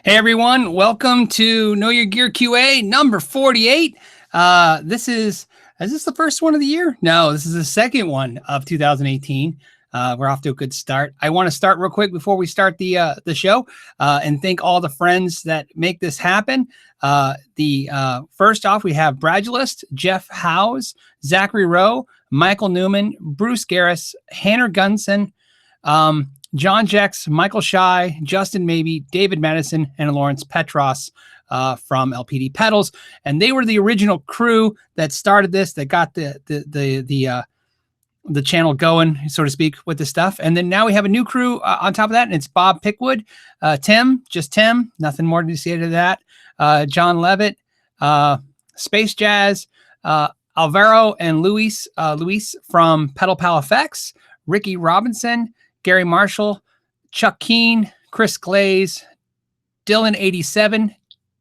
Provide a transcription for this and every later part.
Hey everyone, welcome to Know Your Gear QA number 48. Is this the first one of the year? No, this is the second one of 2018. We're off to a good start. I want to start real quick before we start the show and thank all the friends that make this happen. First off, we have Bradulist, Jeff Howes, Zachary Rowe, Michael Newman, Bruce Garris, Hanner Gunson, John Jex, Michael Shy, Justin Maybe, David Madison, and Lawrence Petros from LPD Pedals. And they were the original crew that started this, that got the channel going, so to speak, with the stuff. And then now we have a new crew on top of that, and it's Bob Pickwood, Tim, nothing more to say to that. John Levitt, Space Jazz, Alvaro and Luis from Pedal Pal Effects, Ricky Robinson, Gary Marshall, Chuck Keene, Chris Glaze, Dylan 87,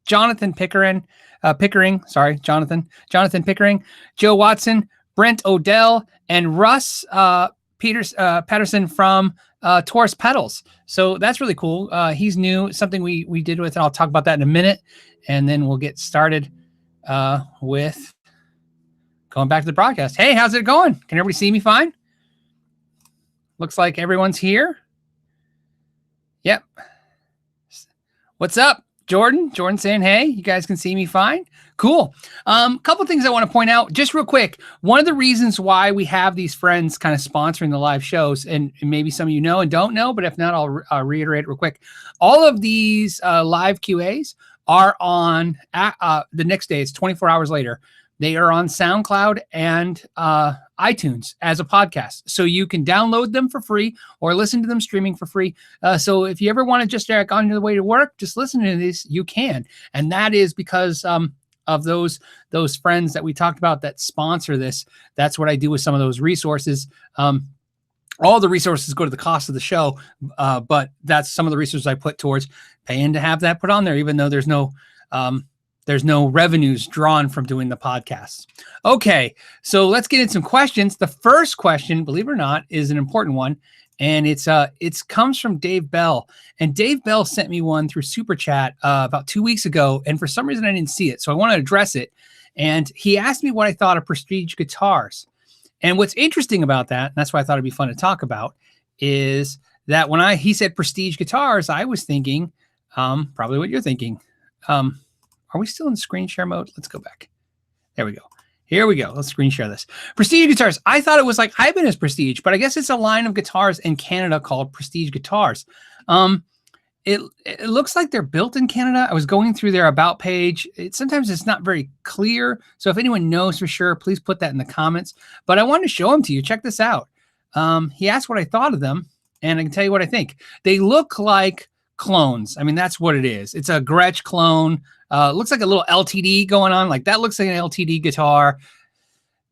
Jonathan Pickering, Joe Watson, Brent Odell, and Russ Patterson from Taurus Pedals. So that's really cool. He's new, something we did with, and I'll talk about that in a minute. And then we'll get started with going back to the broadcast. Hey, how's it going? Can everybody see me fine? Looks like everyone's here. Yep. What's up, Jordan? Jordan saying, hey, you guys can see me fine. Cool. Couple things I want to point out just real quick. One of the reasons why we have these friends kind of sponsoring the live shows, and maybe some of you know and don't know, but if not, I'll reiterate it real quick. All of these live QAs are on the next day. It's 24 hours later. They are on SoundCloud and iTunes as a podcast. So you can download them for free or listen to them streaming for free. So if you ever want to just on your way to work, just listen to this, you can. And that is because of those friends that we talked about that sponsor this. That's what I do with some of those resources. All the resources go to the cost of the show, but that's some of the resources I put towards paying to have that put on there, even though there's no revenues drawn from doing the podcast. Okay, so let's get into some questions. The first question, believe it or not, is an important one, and it comes from Dave Bell. And Dave Bell sent me one through Super Chat about 2 weeks ago, and for some reason I didn't see it, so I want to address it. And he asked me what I thought of Prestige guitars. And what's interesting about that, and that's why I thought it'd be fun to talk about, is that when he said Prestige guitars, I was thinking probably what you're thinking. Are we still in screen share mode? Let's go back. There we go. Here we go. Let's screen share this. Prestige guitars. I thought it was like Ibanez Prestige, but I guess it's a line of guitars in Canada called Prestige Guitars. It looks like they're built in Canada. I was going through their about page. Sometimes it's not very clear. So if anyone knows for sure, please put that in the comments. But I wanted to show them to you. Check this out. He asked what I thought of them, and I can tell you what I think. They look like clones. I mean, that's what it is. It's a Gretsch clone. Looks like a little LTD going on. Like that looks like an LTD guitar.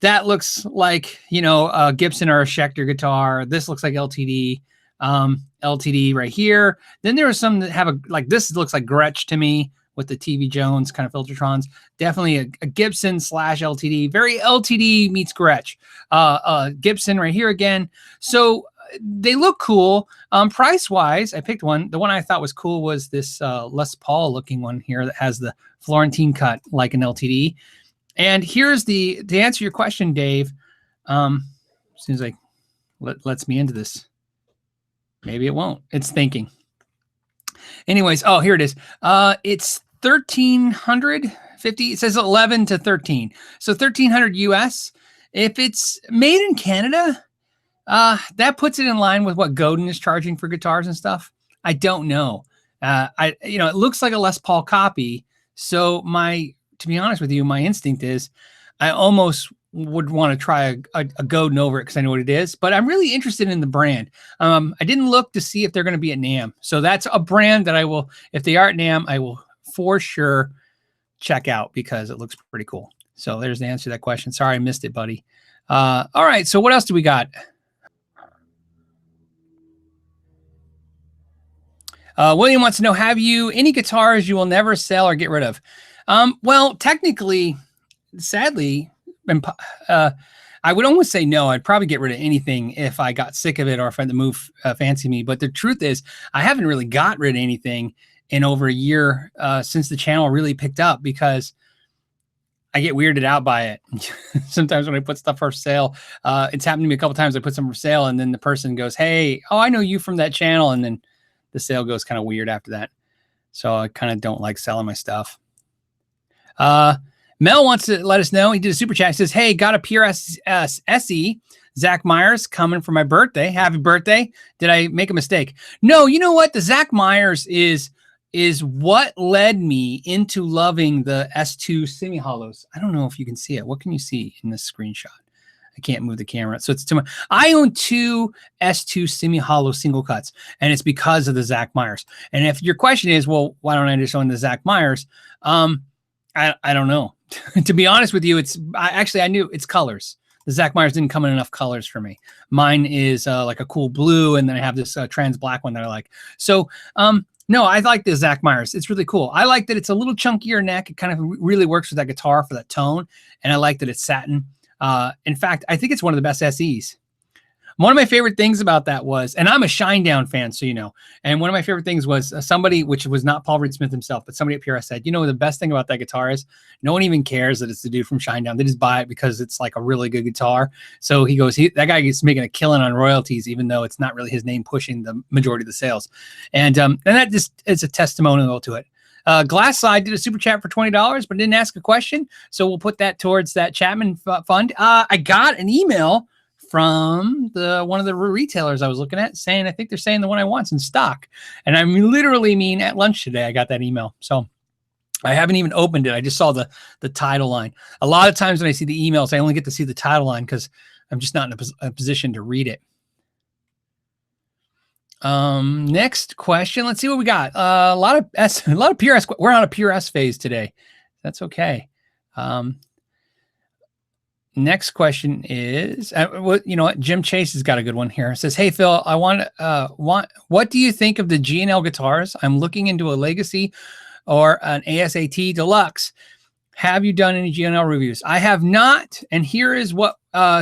That looks like, a Gibson or a Schecter guitar. This looks like LTD. LTD right here. Then there are some that have this looks like Gretsch to me with the TV Jones kind of Filtertrons. Definitely a Gibson / LTD. Very LTD meets Gretsch. Gibson right here again. So they look cool. Price wise, I picked one. The one I thought was cool was this Les Paul looking one here that has the Florentine cut like an LTD. And here's to answer your question, Dave. Seems like lets me into this. Maybe it won't. It's thinking. Anyways, here it is. It's 1,350. It says 11 to 13. So 1,300 US. If it's made in Canada, that puts it in line with what Godin is charging for guitars and stuff. I don't know. It looks like a Les Paul copy. So to be honest with you, my instinct is I almost would want to try a Godin over it because I know what it is, but I'm really interested in the brand. I didn't look to see if they're going to be at NAMM. So that's a brand that I will, if they are at NAMM, I will for sure check out because it looks pretty cool. So there's the answer to that question. Sorry, I missed it, buddy. All right. So what else do we got? William wants to know, have you any guitars you will never sell or get rid of? Well, technically, sadly, I would almost say no. I'd probably get rid of anything if I got sick of it or if I had to move fancy me. But the truth is, I haven't really got rid of anything in over a year since the channel really picked up, because I get weirded out by it. Sometimes when I put stuff for sale, it's happened to me a couple times. I put something for sale and then the person goes, hey, oh, I know you from that channel. And then the sale goes kind of weird after that. So I kind of don't like selling my stuff. Mel wants to let us know. He did a super chat. He says, hey, got a PRS SE, Zach Meyers, coming for my birthday. Happy birthday. Did I make a mistake? No, you know what? The Zach Meyers is what led me into loving the S2 semi-hollows. I don't know if you can see it. What can you see in this screenshot? I can't move the camera. So it's too much. I own 2 S2 semi-hollow single cuts, and it's because of the Zach Meyers. And if your question is, well, why don't I just own the Zach Meyers? I don't know. To be honest with you, I knew it's colors. The Zach Meyers didn't come in enough colors for me. Mine is like a cool blue, and then I have this trans black one that I like. So, no, I like the Zach Meyers. It's really cool. I like that it's a little chunkier neck. It kind of really works with that guitar for that tone. And I like that it's satin. In fact, I think it's one of the best SEs. One of my favorite things about that was, and I'm a Shinedown fan, so you know, and one of my favorite things was somebody, which was not Paul Reed Smith himself, but somebody at PRS said, you know, the best thing about that guitar is no one even cares that it's the dude from Shinedown. They just buy it because it's like a really good guitar. So he goes, that guy is making a killing on royalties, even though it's not really his name pushing the majority of the sales. And that just is a testimonial to it. Glass Slide did a super chat for $20, but didn't ask a question. So we'll put that towards that Chapman fund. I got an email from one of the retailers I was looking at saying, I think they're saying the one I want's in stock. And I literally mean at lunch today, I got that email. So I haven't even opened it. I just saw the title line. A lot of times when I see the emails, I only get to see the title line because I'm just not in a position to read it. Next question. Let's see what we got. A lot of PRS. We're on a PRS phase today. That's okay. Next question is, you know what? Jim Chase has got a good one here. It says, hey, Phil, I what do you think of the G&L guitars? I'm looking into a Legacy or an ASAT Deluxe. Have you done any G&L reviews? I have not. And here is what,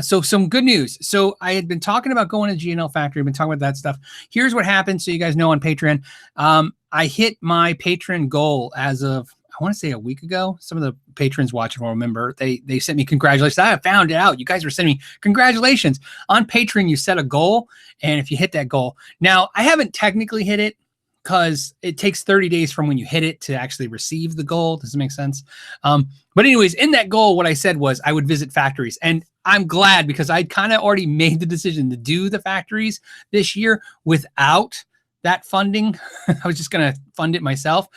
so some good news. So I had been talking about going to G&L factory. I've been talking about that stuff. Here's what happened. So you guys know on Patreon, I hit my Patreon goal as of, I want to say a week ago. Some of the patrons watching will remember. They sent me congratulations. I found it out. You guys were sending me congratulations. On Patreon, you set a goal, and if you hit that goal. Now, I haven't technically hit it because it takes 30 days from when you hit it to actually receive the goal. Does it make sense? But anyways, in that goal, what I said was I would visit factories. And I'm glad because I kind of already made the decision to do the factories this year without that funding. I was just going to fund it myself.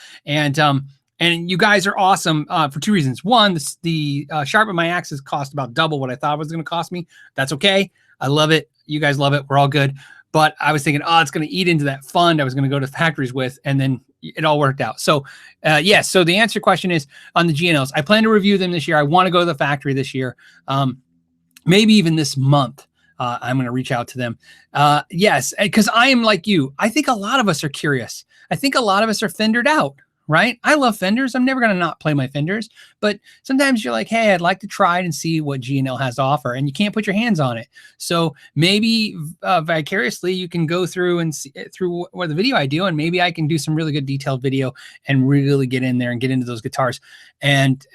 And you guys are awesome for 2 reasons. One, the Sharpen My Axe has cost about double what I thought it was going to cost me. That's okay. I love it. You guys love it. We're all good. But I was thinking, it's going to eat into that fund I was going to go to factories with, and then it all worked out. So, yes. So the answer to your question is on the GNLs. I plan to review them this year. I want to go to the factory this year. Maybe even this month. I'm going to reach out to them. Yes, because I am like you. I think a lot of us are curious. I think a lot of us are Fendered out. Right? I love Fenders. I'm never going to not play my Fenders, but sometimes you're like, hey, I'd like to try it and see what G&L has to offer, and you can't put your hands on it. So maybe vicariously you can go through and see through what the video I do, and maybe I can do some really good detailed video and really get in there and get into those guitars. And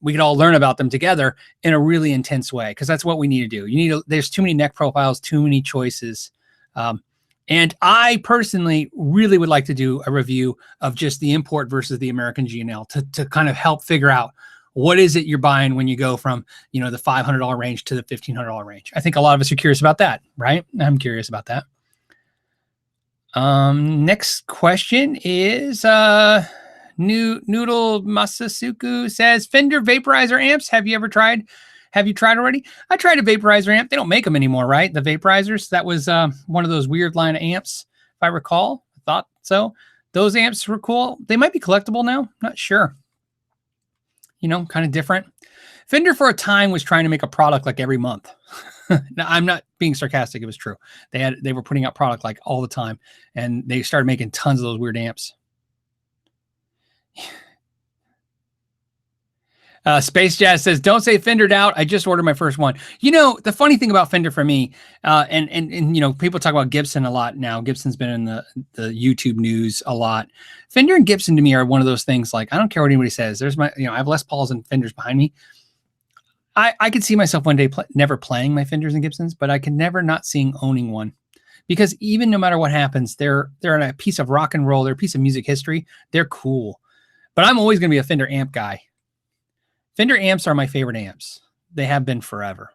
we can all learn about them together in a really intense way, because that's what we need to do. There's too many neck profiles, too many choices. And I personally really would like to do a review of just the import versus the American G&L to kind of help figure out what is it you're buying when you go from, the $500 range to the $1,500 range. I think a lot of us are curious about that, right? I'm curious about that. Next question is Noodle Masasuku says, Fender vaporizer amps, have you tried already? I tried a vaporizer amp. They don't make them anymore, right? The vaporizers. That was one of those weird line of amps, if I recall. I thought so. Those amps were cool. They might be collectible now. Not sure. Kind of different. Fender for a time was trying to make a product like every month. Now, I'm not being sarcastic. It was true. They were putting out product like all the time, and they started making tons of those weird amps. Space Jazz says, don't say Fendered out. I just ordered my first one. You know, the funny thing about Fender for me, and you know, people talk about Gibson a lot now. Gibson's been in the YouTube news a lot. Fender and Gibson to me are one of those things, like, I don't care what anybody says. There's my, you know, I have Les Pauls and Fenders behind me. I could see myself one day never playing my Fenders and Gibsons, but I could never not seeing owning one. Because even no matter what happens, they're a piece of rock and roll. They're a piece of music history. They're cool. But I'm always going to be a Fender amp guy. Fender amps are my favorite amps. They have been forever.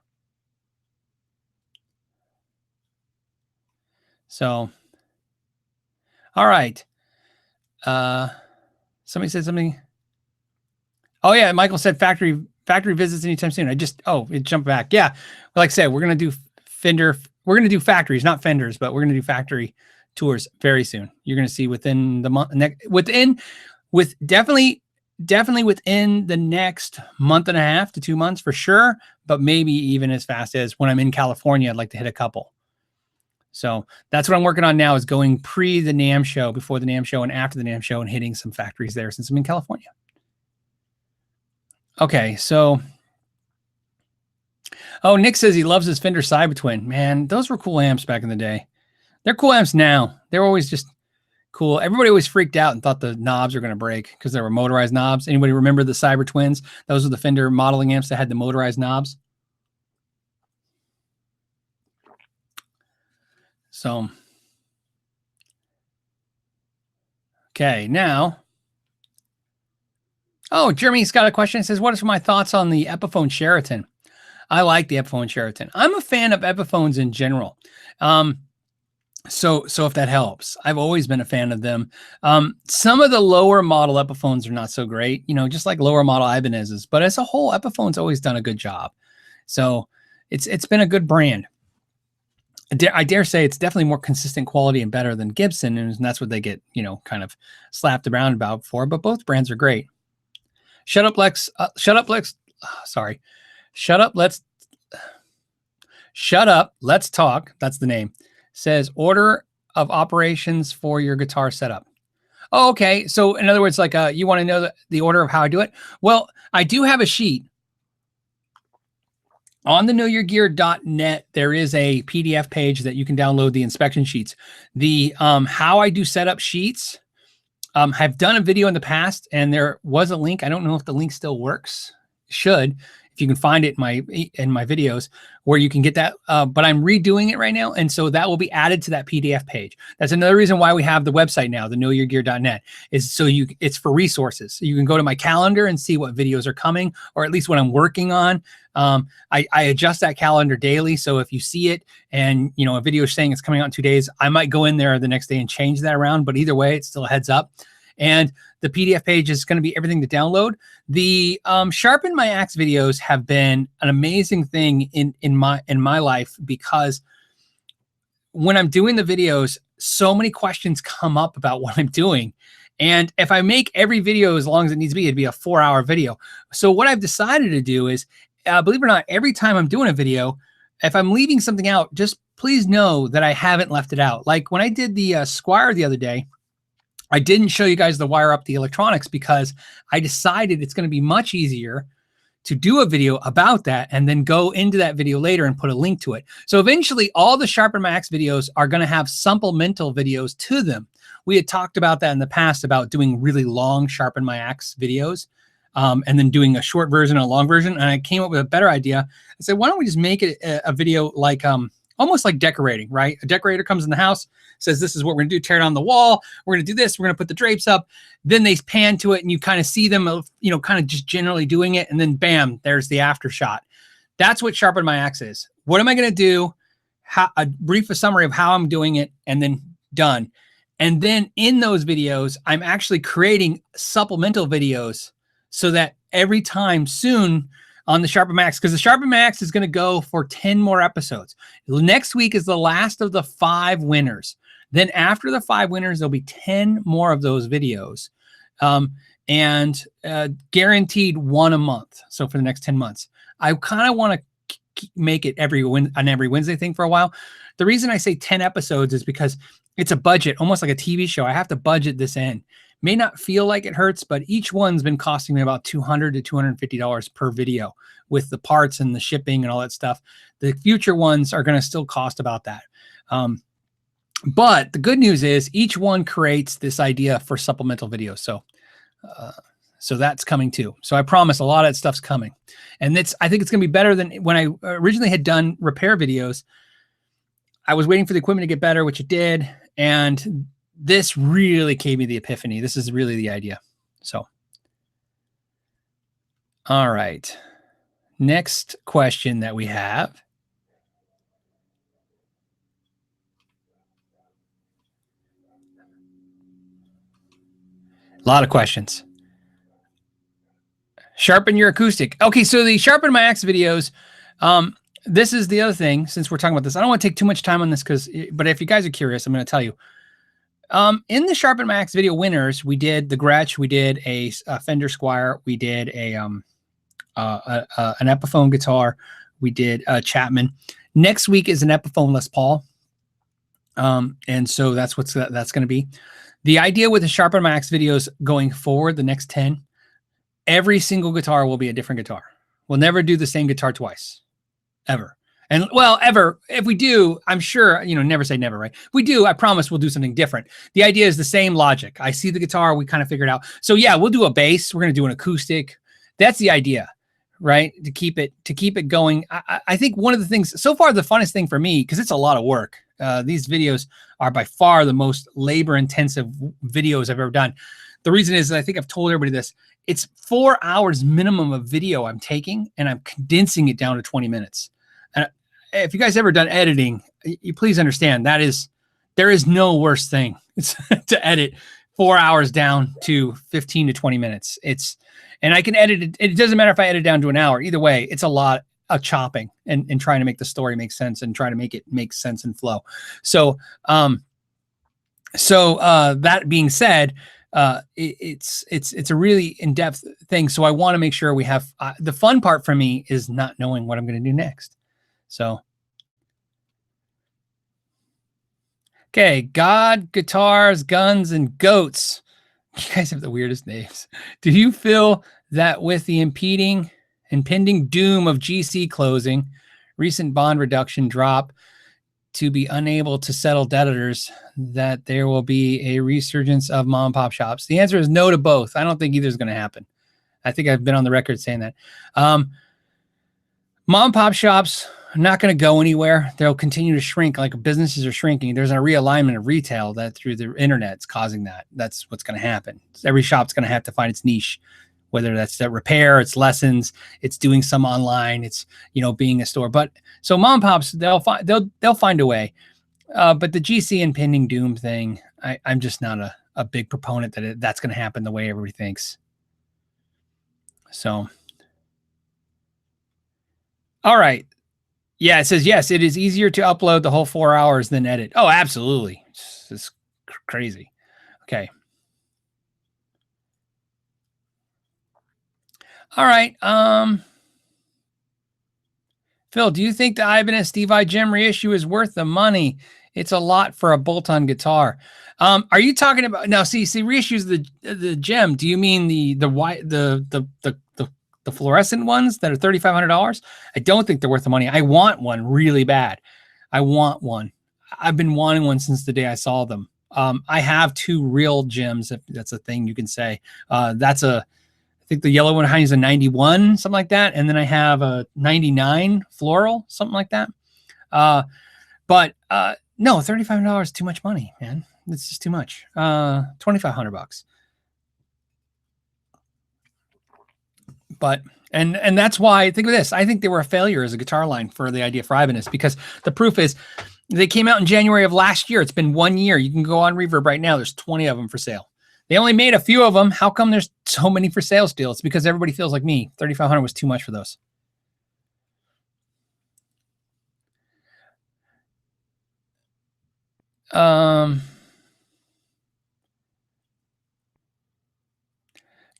So, all right. Somebody said something. Oh yeah, Michael said factory visits anytime soon. It jumped back. Yeah, like I said, we're gonna do Fender. We're gonna do factories, not Fenders, but we're gonna do factory tours very soon. You're gonna see within the month, definitely within the next month and a half to 2 months for sure, but maybe even as fast as when I'm in California, I'd like to hit a couple. So that's what I'm working on now, is going pre the NAMM show, before the NAMM show, and after the NAMM show, and hitting some factories there since I'm in California. Okay, so Nick says he loves his Fender Cybertwin. Man, those were cool amps back in the day. They're cool amps now. They're always just cool. Everybody always freaked out and thought the knobs were going to break because they were motorized knobs. Anybody remember the Cybertwins? Those were the Fender modeling amps that had the motorized knobs. So, okay, now. Oh, Jeremy's got a question. It says, what are my thoughts on the Epiphone Sheraton? I like the Epiphone Sheraton. I'm a fan of Epiphones in general. So if that helps, I've always been a fan of them. Some of the lower model Epiphones are not so great, you know, just like lower model Ibanez's, but as a whole, Epiphone's always done a good job. So it's been a good brand. I dare say it's definitely more consistent quality and better than Gibson, and that's what they get, you know, kind of slapped around about for, but both brands are great. Shut up, Let's Talk. That's the name. Says order of operations for your guitar setup. Oh, okay. So in other words, like you want to know the order of how I do it? Well, I do have a sheet. On the knowyourgear.net, there is a PDF page that you can download the inspection sheets. The how I do setup sheets. I've done a video in the past, and there was a link. I don't know if the link still works. Should, if you can find it in my videos, where you can get that. But I'm redoing it right now, and so that will be added to that PDF page. That's another reason why we have the website now, the knowyourgear.net, is so it's for resources. So you can go to my calendar and see what videos are coming, or at least what I'm working on. I adjust that calendar daily. So if you see it and, you know, a video is saying it's coming out in 2 days, I might go in there the next day and change that around. But either way, it's still a heads up. And the PDF page is going to be everything to download. The Sharpen My Axe videos have been an amazing thing in my life, because when I'm doing the videos, so many questions come up about what I'm doing. And if I make every video as long as it needs to be, it'd be a 4-hour video. So what I've decided to do is, believe it or not, every time I'm doing a video, if I'm leaving something out, just please know that I haven't left it out. Like when I did the Squire the other day, I didn't show you guys the wire up the electronics because I decided it's going to be much easier to do a video about that and then go into that video later and put a link to it. So eventually all the Sharpen My Axe videos are going to have supplemental videos to them. We had talked about that in the past, about doing really long Sharpen My Axe videos. And then doing a short version and a long version. And I came up with a better idea. I said, why don't we just make it a video like almost like decorating, right? A decorator comes in the house, says, this is what we're going to do, tear down the wall. We're going to do this. We're going to put the drapes up. Then they pan to it and you kind of see them, you know, kind of just generally doing it. And then bam, there's the after shot. That's what Sharpen My Axe is. What am I going to do? A brief summary of how I'm doing it, and then done. And then in those videos, I'm actually creating supplemental videos, so that every time soon on the Sharpen My Axe, because the Sharpen My Axe is going to go for 10 more episodes. Next week is the last of the 5 winners. Then after the 5 winners, there'll be 10 more of those videos, and guaranteed 1 a month. So for the next 10 months, I kind of want to make it every Wednesday thing for a while. The reason I say 10 episodes is because it's a budget, almost like a TV show. I have to budget this in. May not feel like it hurts, but each one's been costing me about $200 to $250 per video with the parts and the shipping and all that stuff. The future ones are going to still cost about that. But the good news is each one creates this idea for supplemental videos. So that's coming too. So I promise a lot of that stuff's coming. And I think it's going to be better than when I originally had done repair videos. I was waiting for the equipment to get better, which it did. And this really gave me the epiphany. This is really the idea. So, all right. Next question that we have. A lot of questions. Sharpen your acoustic. Okay, so the Sharpen My Axe videos, this is the other thing, since we're talking about this. I don't want to take too much time on this, but if you guys are curious, I'm going to tell you. In the Sharpen My Axe video winners, we did the Gretsch, we did a Fender Squire, we did an Epiphone guitar, we did a Chapman. Next week is an Epiphone Les Paul. And so that's that's going to be. The idea with the Sharpen My Axe videos going forward, the next 10, every single guitar will be a different guitar. We'll never do the same guitar twice, ever. And well, ever, if we do, I'm sure, never say never, right? If we do, I promise we'll do something different. The idea is the same logic. I see the guitar, we kind of figured out. So yeah, we'll do a bass. We're going to do an acoustic. That's the idea, right? To keep it going. I think one of the things, so far the funnest thing for me, because it's a lot of work. These videos are by far the most labor intensive videos I've ever done. The reason is, I think I've told everybody this, it's 4 hours minimum of video I'm taking, and I'm condensing it down to 20 minutes. And if you guys ever done editing, you please understand there is no worse thing to edit 4 hours down to 15 to 20 minutes. And I can edit it. It doesn't matter if I edit down to an hour. Either way, it's a lot of chopping and trying to make the story make sense and trying to make it make sense and flow. So, that being said, it's a really in-depth thing. So I want to make sure we have, the fun part for me is not knowing what I'm going to do next. So, okay. God, guitars, guns, and goats. You guys have the weirdest names. Do you feel that with the impending doom of GC closing, recent bond reduction drop to be unable to settle debtors, that there will be a resurgence of mom and pop shops? The answer is no to both. I don't think either is going to happen. I think I've been on the record saying that. Mom and pop shops are not going to go anywhere. They'll continue to shrink like businesses are shrinking. There's a realignment of retail that through the internet's causing that. That's what's going to happen. Every shop's going to have to find its niche, whether that's that repair, it's lessons, it's doing some online, it's, being a store. But so mom and pops, they'll find a way. But the GC impending doom thing, I'm just not a big proponent that that's going to happen the way everybody thinks. So, all right. Yeah, it says, yes, it is easier to upload the whole 4 hours than edit. Oh, absolutely. It's crazy. Okay. All right. Phil, do you think the Ibanez Jem reissue is worth the money? It's a lot for a bolt-on guitar. Are you talking about now? See, reissues the Jem. Do you mean the white the fluorescent ones that are $3,500? I don't think they're worth the money. I want one really bad. I want one. I've been wanting one since the day I saw them. I have two real Jems, if that's a thing you can say. I think the yellow one is a 91, something like that. And then I have a 99 floral, something like that. But no, $3,500 is too much money, man. It's just too much. $2,500. But and that's why, think of this. I think they were a failure as a guitar line for the idea for Ibanez, because the proof is they came out in January of last year. It's been 1 year. You can go on Reverb right now. There's 20 of them for sale. They only made a few of them. How come there's so many for sale still? It's because everybody feels like me. $3,500 was too much for those.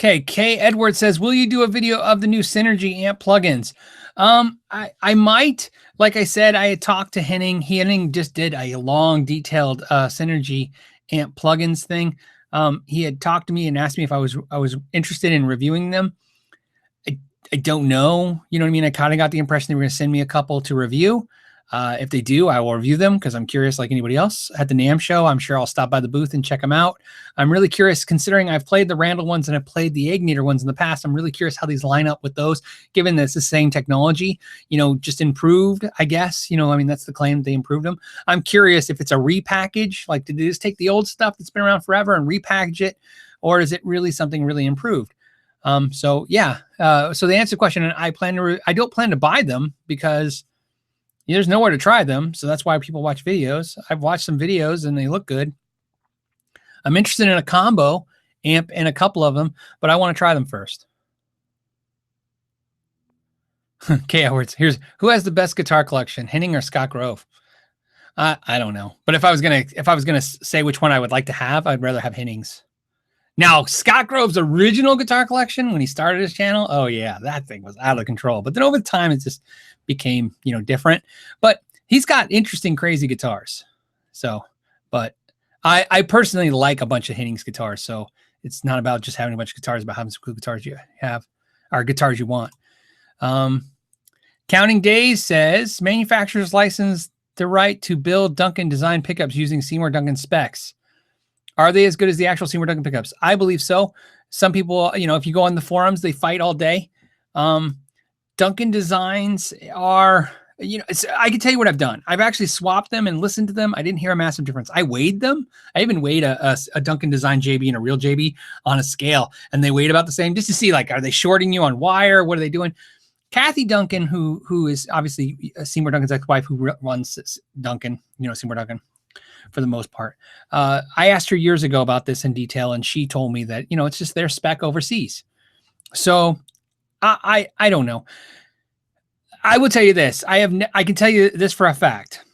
Okay, K. Edward says, will you do a video of the new Synergy amp plugins? I might. Like I said, I had talked to Henning. Henning just did a long, detailed Synergy amp plugins thing. He had talked to me and asked me if I was interested in reviewing them. I don't know. You know what I mean? I kind of got the impression they were going to send me a couple to review. If they do, I will review them because I'm curious like anybody else. At the NAMM show, I'm sure I'll stop by the booth and check them out. I'm really curious, considering I've played the Randall ones and I've played the Ignitor ones in the past. I'm really curious how these line up with those, given that it's the same technology, you know, just improved, I guess. You know, I mean, that's the claim, they improved them. I'm curious if it's a repackage, like did they just take the old stuff that's been around forever and repackage it, or is it really something really improved? So yeah, so the answer to the question, I don't plan to buy them because there's nowhere to try them. So that's why people watch videos. I've watched some videos and they look good. I'm interested in a combo amp and a couple of them, but I want to try them first. Okay, Edwards, here's who has the best guitar collection, Henning or Scott Grove? I don't know, but if I was gonna say which one I would like to have, I'd rather have Henning's. Now, Scott Grove's original guitar collection when he started his channel, oh yeah, that thing was out of control. But then over time, it just became, you know, different. But he's got interesting, crazy guitars. So, but I personally like a bunch of Henning's guitars. So it's not about just having a bunch of guitars, about having some cool guitars you have, or guitars you want. Counting Days says manufacturers license the right to build Duncan design pickups using Seymour Duncan specs. Are they as good as the actual Seymour Duncan pickups? I believe so. Some people, you know, if you go on the forums, they fight all day. Duncan designs are, you know, I can tell you what I've done. I've actually swapped them and listened to them. I didn't hear a massive difference. I weighed them. I even weighed a Duncan design JB and a real JB on a scale, and they weighed about the same, just to see, like, are they shorting you on wire? What are they doing? Kathy Duncan, who is obviously Seymour Duncan's ex-wife, who runs Duncan, you know, Seymour Duncan, for the most part. I asked her years ago about this in detail, and she told me that, you know, it's just their spec overseas. So I don't know. I will tell you this. I can tell you this for a fact.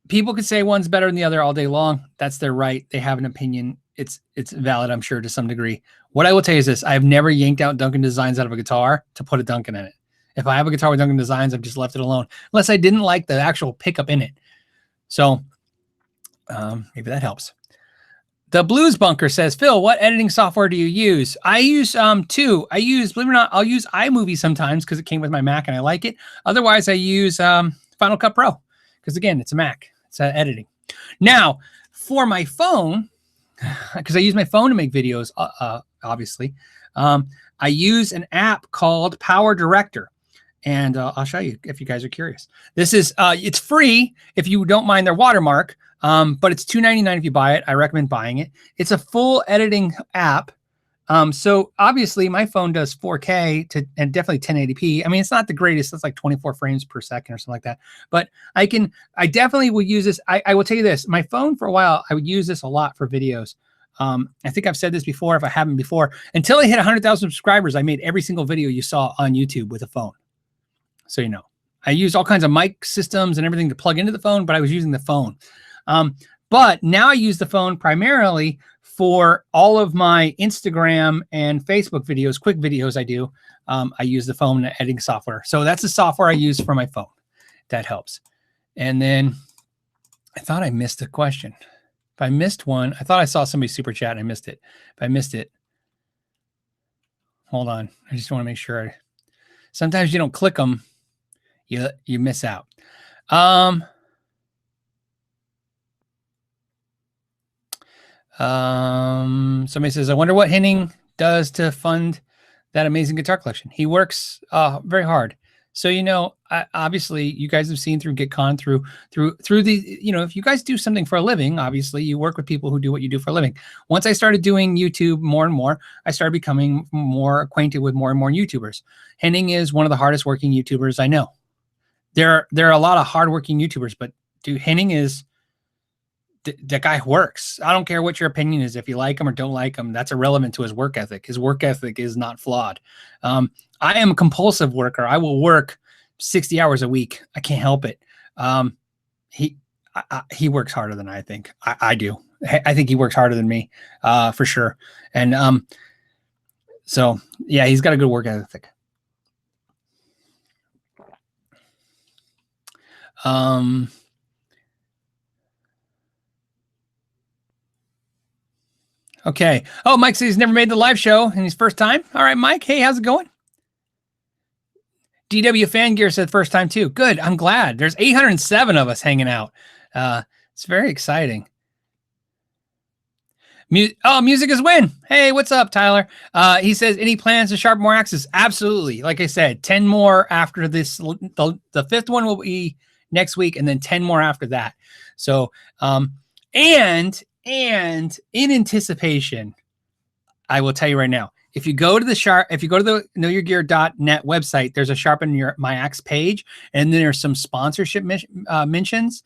People could say one's better than the other all day long. That's their right. They have an opinion. It's valid, I'm sure, to some degree. What I will tell you is this. I have never yanked out Duncan designs out of a guitar to put a Duncan in it. If I have a guitar with Duncan designs, I've just left it alone, unless I didn't like the actual pickup in it. So maybe that helps. The Blues Bunker says, Phil, what editing software do you use? I use two. I use, believe it or not, I'll use iMovie sometimes because it came with my Mac and I like it. Otherwise, I use Final Cut Pro because, again, it's a Mac. It's editing. Now, for my phone, because I use my phone to make videos, obviously, I use an app called Power Director. And I'll show you if you guys are curious. This is, it's free if you don't mind their watermark. But it's $2.99 if you buy it. I recommend buying it. It's a full editing app. So obviously my phone does 4K and definitely 1080p. I mean, it's not the greatest. It's like 24 frames per second or something like that. But I definitely will use this. I will tell you this. My phone, for a while, I would use this a lot for videos. I think I've said this before, if I haven't before. Until I hit 100,000 subscribers, I made every single video you saw on YouTube with a phone. So you know, I use all kinds of mic systems and everything to plug into the phone, but I was using the phone. But now I use the phone primarily for all of my Instagram and Facebook videos, quick videos I do. I use the phone editing software. So that's the software I use for my phone. That helps. And then I thought I missed a question. If I missed one, I thought I saw somebody super chat and I missed it. If I missed it, hold on. I just want to make sure. Sometimes you don't click them, you miss out. Somebody says, I wonder what Henning does to fund that amazing guitar collection. He works very hard. So, you know, obviously you guys have seen through GitCon, through the, you know, if you guys do something for a living, obviously you work with people who do what you do for a living. Once I started doing YouTube more and more, I started becoming more acquainted with more and more YouTubers. Henning is one of the hardest working YouTubers I know. There are a lot of hardworking YouTubers, but dude, Henning is, that guy works. I don't care what your opinion is. If you like him or don't like him, that's irrelevant to his work ethic. His work ethic is not flawed. I am a compulsive worker. I will work 60 hours a week. I can't help it. He works harder than I think. I do. I think he works harder than me, for sure. And so yeah, he's got a good work ethic. Okay. Oh, Mike says he's never made the live show in his first time. All right, Mike. Hey, how's it going? DW Fan Gear said first time too. Good. I'm glad. There's 807 of us hanging out. It's very exciting. Music is win. Hey, what's up, Tyler? He says, any plans to sharpen more axes? Absolutely. Like I said, 10 more after this. The fifth one will be next week, and then 10 more after that. So, and in anticipation, I will tell you right now, if you go to the knowyourgear.net website, there's a Sharpen My Axe page, and then there's some sponsorship mentions.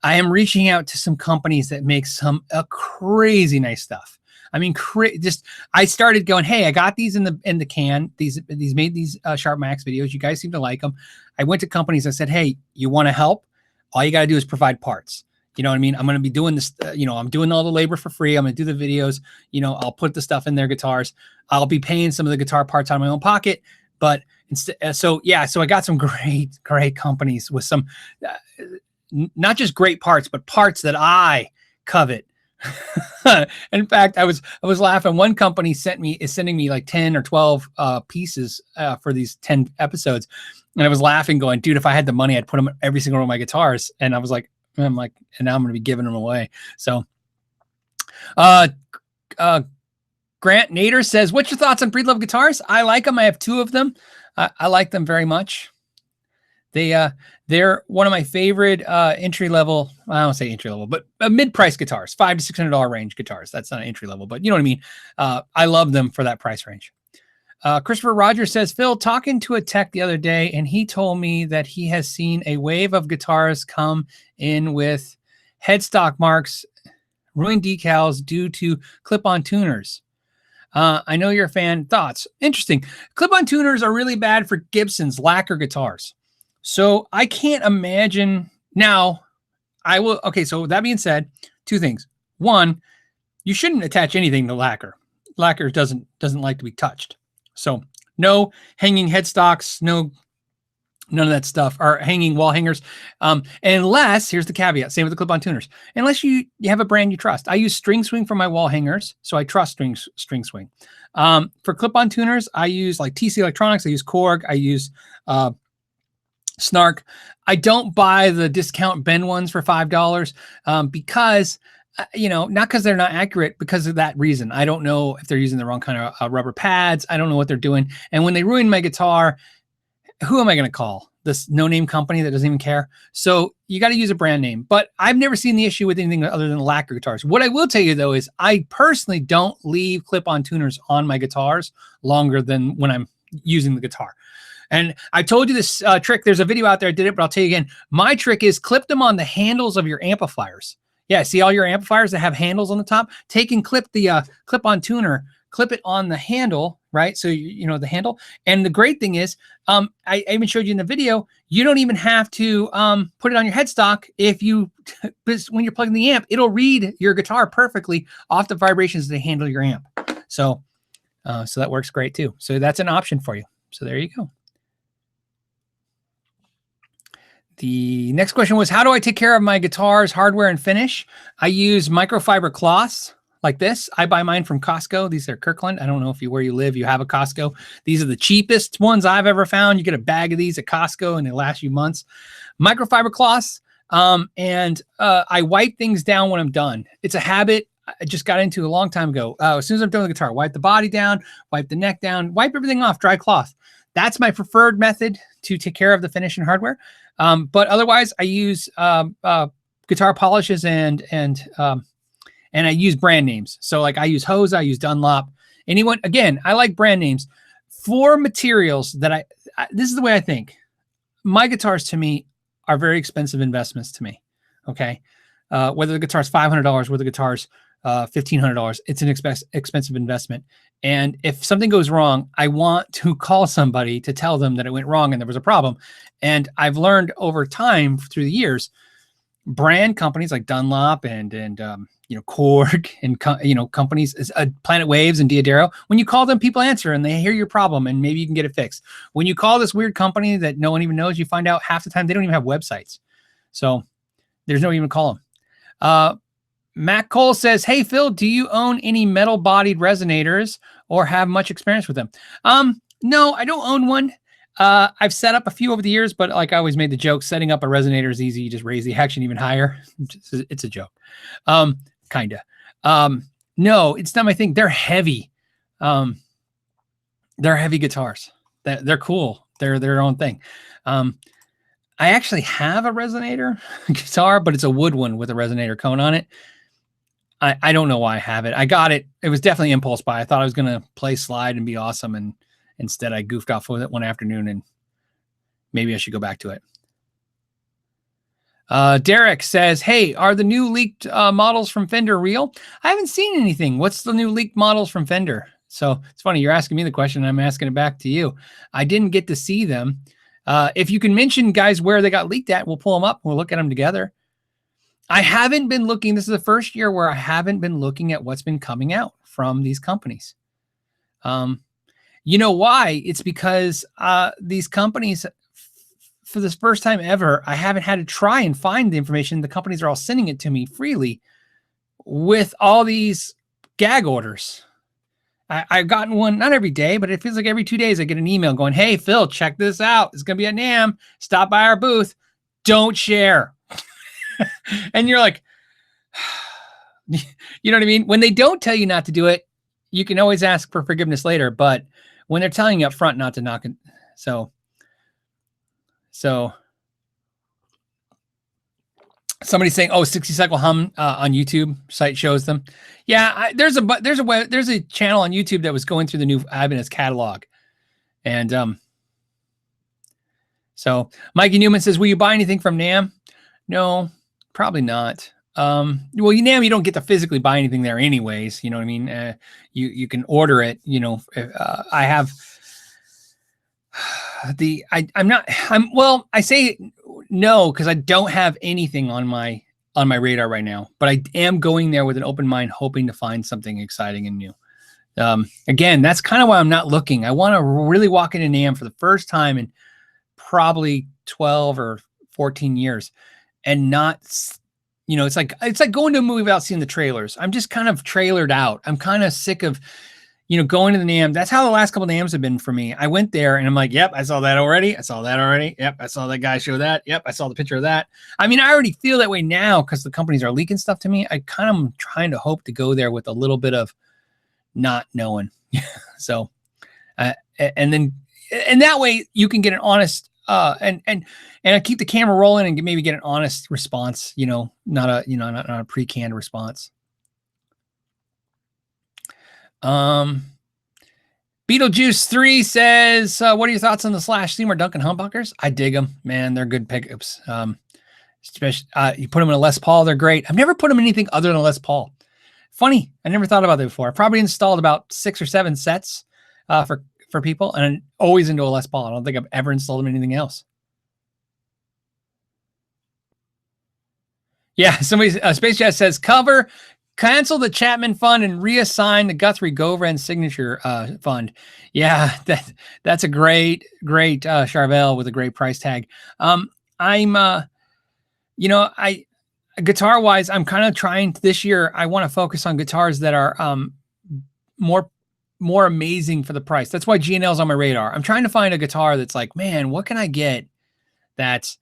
I am reaching out to some companies that make some crazy nice stuff. I mean, I started going, hey, I got these in the can. These made these Sharpen My Axe videos. You guys seem to like them. I went to companies. I said, hey, you want to help? All you got to do is provide parts. You know what I mean? I'm going to be doing this, I'm doing all the labor for free. I'm going to do the videos, I'll put the stuff in their guitars. I'll be paying some of the guitar parts out of my own pocket. But instead, so I got some great companies with some, not just great parts, but parts that I covet. In fact, I was laughing. One company is sending me like 10 or 12 pieces for these 10 episodes. And I was laughing going, dude, if I had the money, I'd put them in every single one of my guitars. And I'm like, and now I'm going to be giving them away. So, Grant Nader says, what's your thoughts on Breedlove guitars? I like them. I have 2 of them. I like them very much. They're one of my favorite entry level. I don't say entry level, but mid-price guitars, $500 to $600 range guitars. That's not entry level, but you know what I mean. I love them for that price range. Christopher Rogers says, Phil, talking to a tech the other day, and he told me that he has seen a wave of guitars come in with headstock marks, ruined decals due to clip-on tuners. I know you're a fan. Thoughts? Interesting. Clip-on tuners are really bad for Gibson's lacquer guitars. So I can't imagine. Now, I will. Okay, so that being said, 2 things. One, you shouldn't attach anything to lacquer. Lacquer doesn't like to be touched. So no hanging headstocks, none of that stuff, or hanging wall hangers. Unless, here's the caveat, same with the clip-on tuners. Unless you have a brand you trust. I use String Swing for my wall hangers, so I trust String Swing. For clip-on tuners, I use like TC Electronics, I use Korg, I use Snark. I don't buy the discount Ben ones for $5 because not because they're not accurate, because of that reason. I don't know if they're using the wrong kind of rubber pads. I don't know what they're doing. And when they ruin my guitar, who am I going to call? This no-name company that doesn't even care. So you got to use a brand name. But I've never seen the issue with anything other than lacquer guitars. What I will tell you, though, is I personally don't leave clip-on tuners on my guitars longer than when I'm using the guitar. And I told you this trick. There's a video out there. I did it, but I'll tell you again. My trick is clip them on the handles of your amplifiers. Yeah, see all your amplifiers that have handles on the top? Take and clip the clip-on tuner, clip it on the handle, right? So, the handle. And the great thing is, I even showed you in the video, you don't even have to put it on your headstock. When you're plugging the amp, it'll read your guitar perfectly off the vibrations that handle your amp. So that works great too. So that's an option for you. So there you go. The next question was, how do I take care of my guitar's hardware and finish? I use microfiber cloths like this. I buy mine from Costco. These are Kirkland. I don't know if where you live, you have a Costco. These are the cheapest ones I've ever found. You get a bag of these at Costco and they last you months. Microfiber cloths. And I wipe things down when I'm done. It's a habit I just got into a long time ago. As soon as I'm done with the guitar, wipe the body down, wipe the neck down, wipe everything off, dry cloth. That's my preferred method to take care of the finish and hardware. But otherwise, I use guitar polishes and I use brand names. So like I use Hose, I use Dunlop. Again, I like brand names for materials that this is the way I think. My guitars to me are very expensive investments to me. Okay. Whether the guitar is $500, whether the guitar is $1,500, it's an expensive investment. And if something goes wrong, I want to call somebody to tell them that it went wrong and there was a problem. And I've learned over time through the years, brand companies like Dunlop and Korg and companies, Planet Waves and Diodero, when you call them, people answer and they hear your problem and maybe you can get it fixed. When you call this weird company that no one even knows, you find out half the time they don't even have websites. So there's no even call them. Matt Cole says, hey, Phil, do you own any metal-bodied resonators or have much experience with them? No, I don't own one. I've set up a few over the years, but like I always made the joke, setting up a resonator is easy. You just raise the action even higher. It's a joke. Kind of. No, it's not my thing. They're heavy. They're heavy guitars. They're cool. They're their own thing. I actually have a resonator guitar, but it's a wood one with a resonator cone on it. I don't know why I have it. I got it. It was definitely impulse buy. I thought I was going to play slide and be awesome. And instead I goofed off with it one afternoon, and maybe I should go back to it. Derek says, hey, are the new leaked models from Fender real? I haven't seen anything. What's the new leaked models from Fender? So it's funny. You're asking me the question. I'm asking it back to you. I didn't get to see them. If you can mention, guys, where they got leaked at, we'll pull them up. We'll look at them together. I haven't been looking. This is the first year where I haven't been looking at what's been coming out from these companies. You know why? It's because these companies, for this first time ever, I haven't had to try and find the information. The companies are all sending it to me freely with all these gag orders. I've gotten one, not every day, but it feels like every 2 days I get an email going, hey, Phil, check this out. It's going to be at NAMM. Stop by our booth. Don't share. And you're like, you know what I mean? When they don't tell you not to do it, you can always ask for forgiveness later. But when they're telling you up front not to knock it. So somebody's saying, oh, 60 cycle hum on YouTube site shows them. Yeah, there's a channel on YouTube that was going through the new Ibanez catalog. And so Mikey Newman says, will you buy anything from NAMM? No, probably not. Well, NAMM, you don't get to physically buy anything there anyways. You know what I mean? You can order it, you know. I have I say no, because I don't have anything on my radar right now, but I am going there with an open mind, hoping to find something exciting and new. Again, that's kind of why I'm not looking. I want to really walk into NAMM for the first time in probably 12 or 14 years and not, you know, it's like going to a movie without seeing the trailers. I'm just kind of trailered out. I'm kind of sick of, you know, going to the NAMM. That's how the last couple of NAMMs have been for me. I went there and I'm like, yep, I saw that already. Yep, I saw that guy show that. Yep, I saw the picture of that. I mean, I already feel that way now because the companies are leaking stuff to me. I kind of am trying to hope to go there with a little bit of not knowing. So, and that way you can get an honest, and I keep the camera rolling and maybe get an honest response, you know, not a pre-canned response. Beetlejuice 3 says, what are your thoughts on the Slash Seymour Duncan humbuckers? I dig them, man. They're good pickups. Especially, you put them in a Les Paul, they're great. I've never put them in anything other than a Les Paul. Funny. I never thought about that before. I probably installed about 6 or 7 sets, for people, and I'm always into a Les Paul. I don't think I've ever installed them in anything else. Yeah. Somebody, Space Jazz says, cancel the Chapman fund and reassign the Guthrie Govran signature fund. Yeah, that's a great Charvel with a great price tag. Guitar wise, I'm kind of trying this year. I want to focus on guitars that are more amazing for the price. That's why G&L's on my radar. I'm trying to find a guitar that's like, man, what can I get that's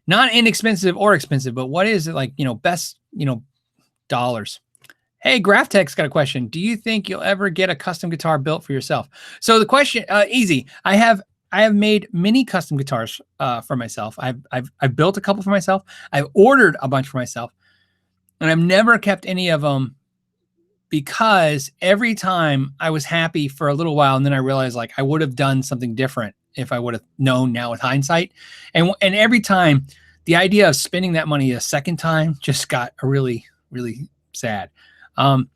not inexpensive or expensive, but what is it like, you know, best, you know, dollars. Hey, Graphtech's got a question. Do you think you'll ever get a custom guitar built for yourself? So the question, easy. I have made many custom guitars for myself. I've built a couple for myself. I've ordered a bunch for myself, and I've never kept any of them because every time I was happy for a little while, and then I realized like I would have done something different if I would have known now with hindsight. And every time the idea of spending that money a second time just got really, really sad. And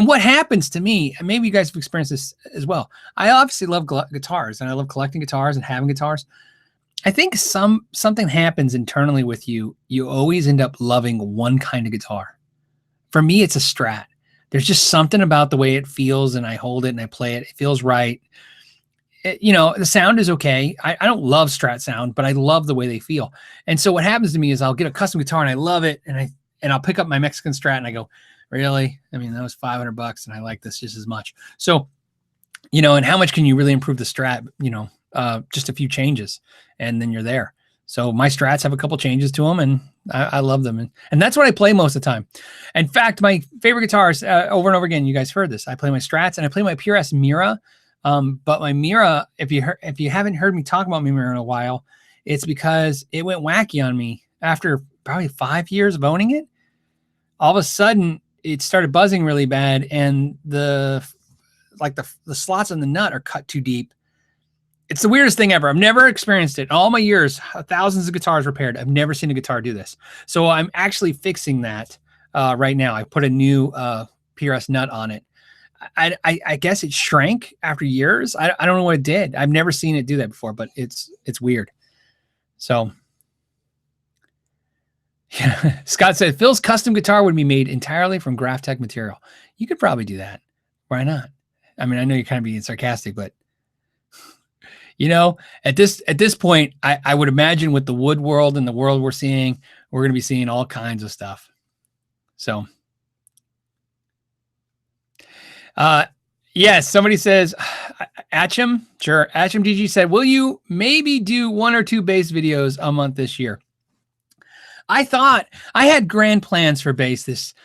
what happens to me, and maybe you guys have experienced this as well. I obviously love guitars, and I love collecting guitars and having guitars. I think something happens internally with you. You always end up loving one kind of guitar. For me, it's a Strat. There's just something about the way it feels, and I hold it and I play it. It feels right. The sound is okay. I don't love Strat sound, but I love the way they feel. And so what happens to me is I'll get a custom guitar and I love it, and and I'll pick up my Mexican Strat and I go, really? I mean, that was $500 and I like this just as much. So, you know, and how much can you really improve the Strat? You know, just a few changes and then you're there. So my Strats have a couple changes to them and I love them. And that's what I play most of the time. In fact, my favorite guitars over and over again, you guys heard this. I play my Strats and I play my PRS Mira. But my Mira, if you haven't heard me talk about my Mira in a while, it's because it went wacky on me after probably 5 years of owning it. All of a sudden it started buzzing really bad. And the slots in the nut are cut too deep. It's the weirdest thing ever. I've never experienced it. In all my years, thousands of guitars repaired. I've never seen a guitar do this. So I'm actually fixing that right now. I put a new PRS nut on it. I guess it shrank after years. I don't know what it did. I've never seen it do that before, but it's weird. So yeah. Scott said, Phil's custom guitar would be made entirely from Graphtec material. You could probably do that. Why not? I mean, I know you're kind of being sarcastic, but you know, at this point, I would imagine with the wood world and the world we're seeing, we're going to be seeing all kinds of stuff. So, yes, somebody says, Atcham, sure. Atcham DG said, will you maybe do 1 or 2 bass videos a month this year? I thought I had grand plans for bass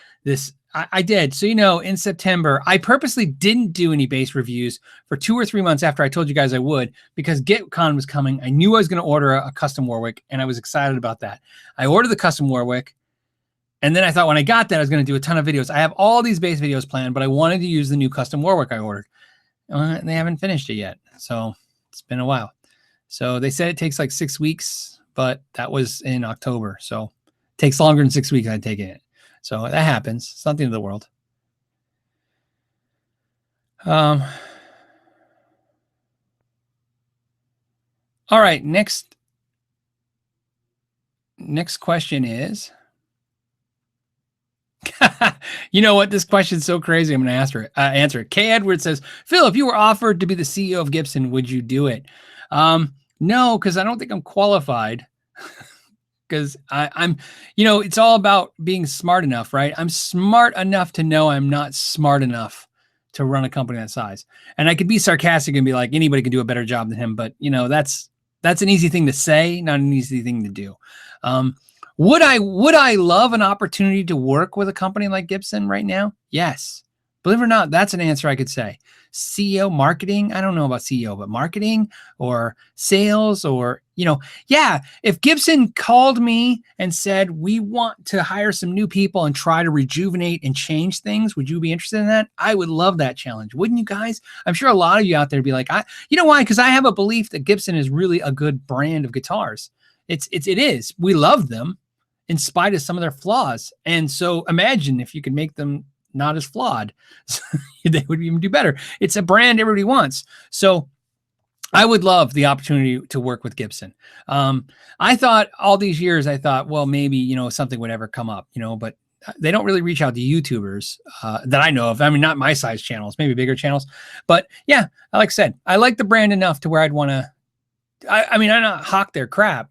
I did. So, you know, in September, I purposely didn't do any bass reviews for 2 or 3 months after I told you guys I would, because GitCon was coming. I knew I was going to order a custom Warwick, and I was excited about that. I ordered the custom Warwick, and then I thought when I got that, I was going to do a ton of videos. I have all these bass videos planned, but I wanted to use the new custom Warwick I ordered. They haven't finished it yet, so it's been a while. So they said it takes like 6 weeks, but that was in October, so it takes longer than 6 weeks I'd taken it. So that happens. It's nothing to the world. All right. Next question is, you know what? This question is so crazy. I'm going to answer it. K. Edwards says, Phil, if you were offered to be the CEO of Gibson, would you do it? No, because I don't think I'm qualified. Because I'm, you know, it's all about being smart enough, right? I'm smart enough to know I'm not smart enough to run a company that size. And I could be sarcastic and be like, anybody can do a better job than him. But, you know, that's an easy thing to say, not an easy thing to do. Would I love an opportunity to work with a company like Gibson right now? Yes. Believe it or not, that's an answer I could say. CEO marketing, I don't know about CEO, but marketing or sales or, you know, yeah, if Gibson called me and said, we want to hire some new people and try to rejuvenate and change things, would you be interested in that? I would love that challenge. Wouldn't you guys? I'm sure a lot of you out there would be like, you know why? Because I have a belief that Gibson is really a good brand of guitars. It is. We love them in spite of some of their flaws. And so imagine if you could make them not as flawed, they would even do better. It's a brand everybody wants. So I would love the opportunity to work with Gibson. I thought all these years, well, maybe, you know, something would ever come up, you know, but they don't really reach out to YouTubers that I know of. I mean, not my size channels, maybe bigger channels, but yeah, like I said, I like the brand enough to where I'd want to, I mean, I don't hawk their crap.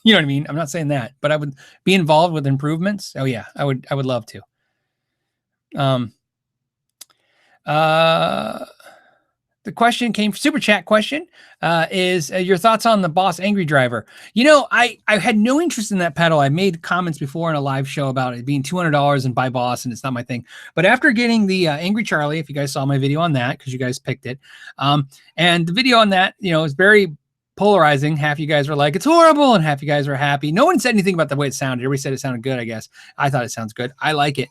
You know what I mean? I'm not saying that, but I would be involved with improvements. Oh yeah, I would love to. The question came, super chat question, is your thoughts on the Boss Angry Driver. You know, I had no interest in that pedal. I made comments before in a live show about it being $200 and by Boss, and it's not my thing. But after getting the Angry Charlie, if you guys saw my video on that, because you guys picked it, and the video on that, you know, is very polarizing. Half you guys were like, it's horrible, and half you guys were happy. No one said anything about the way it sounded. Everybody said it sounded good, I guess. I thought it sounds good. I like it.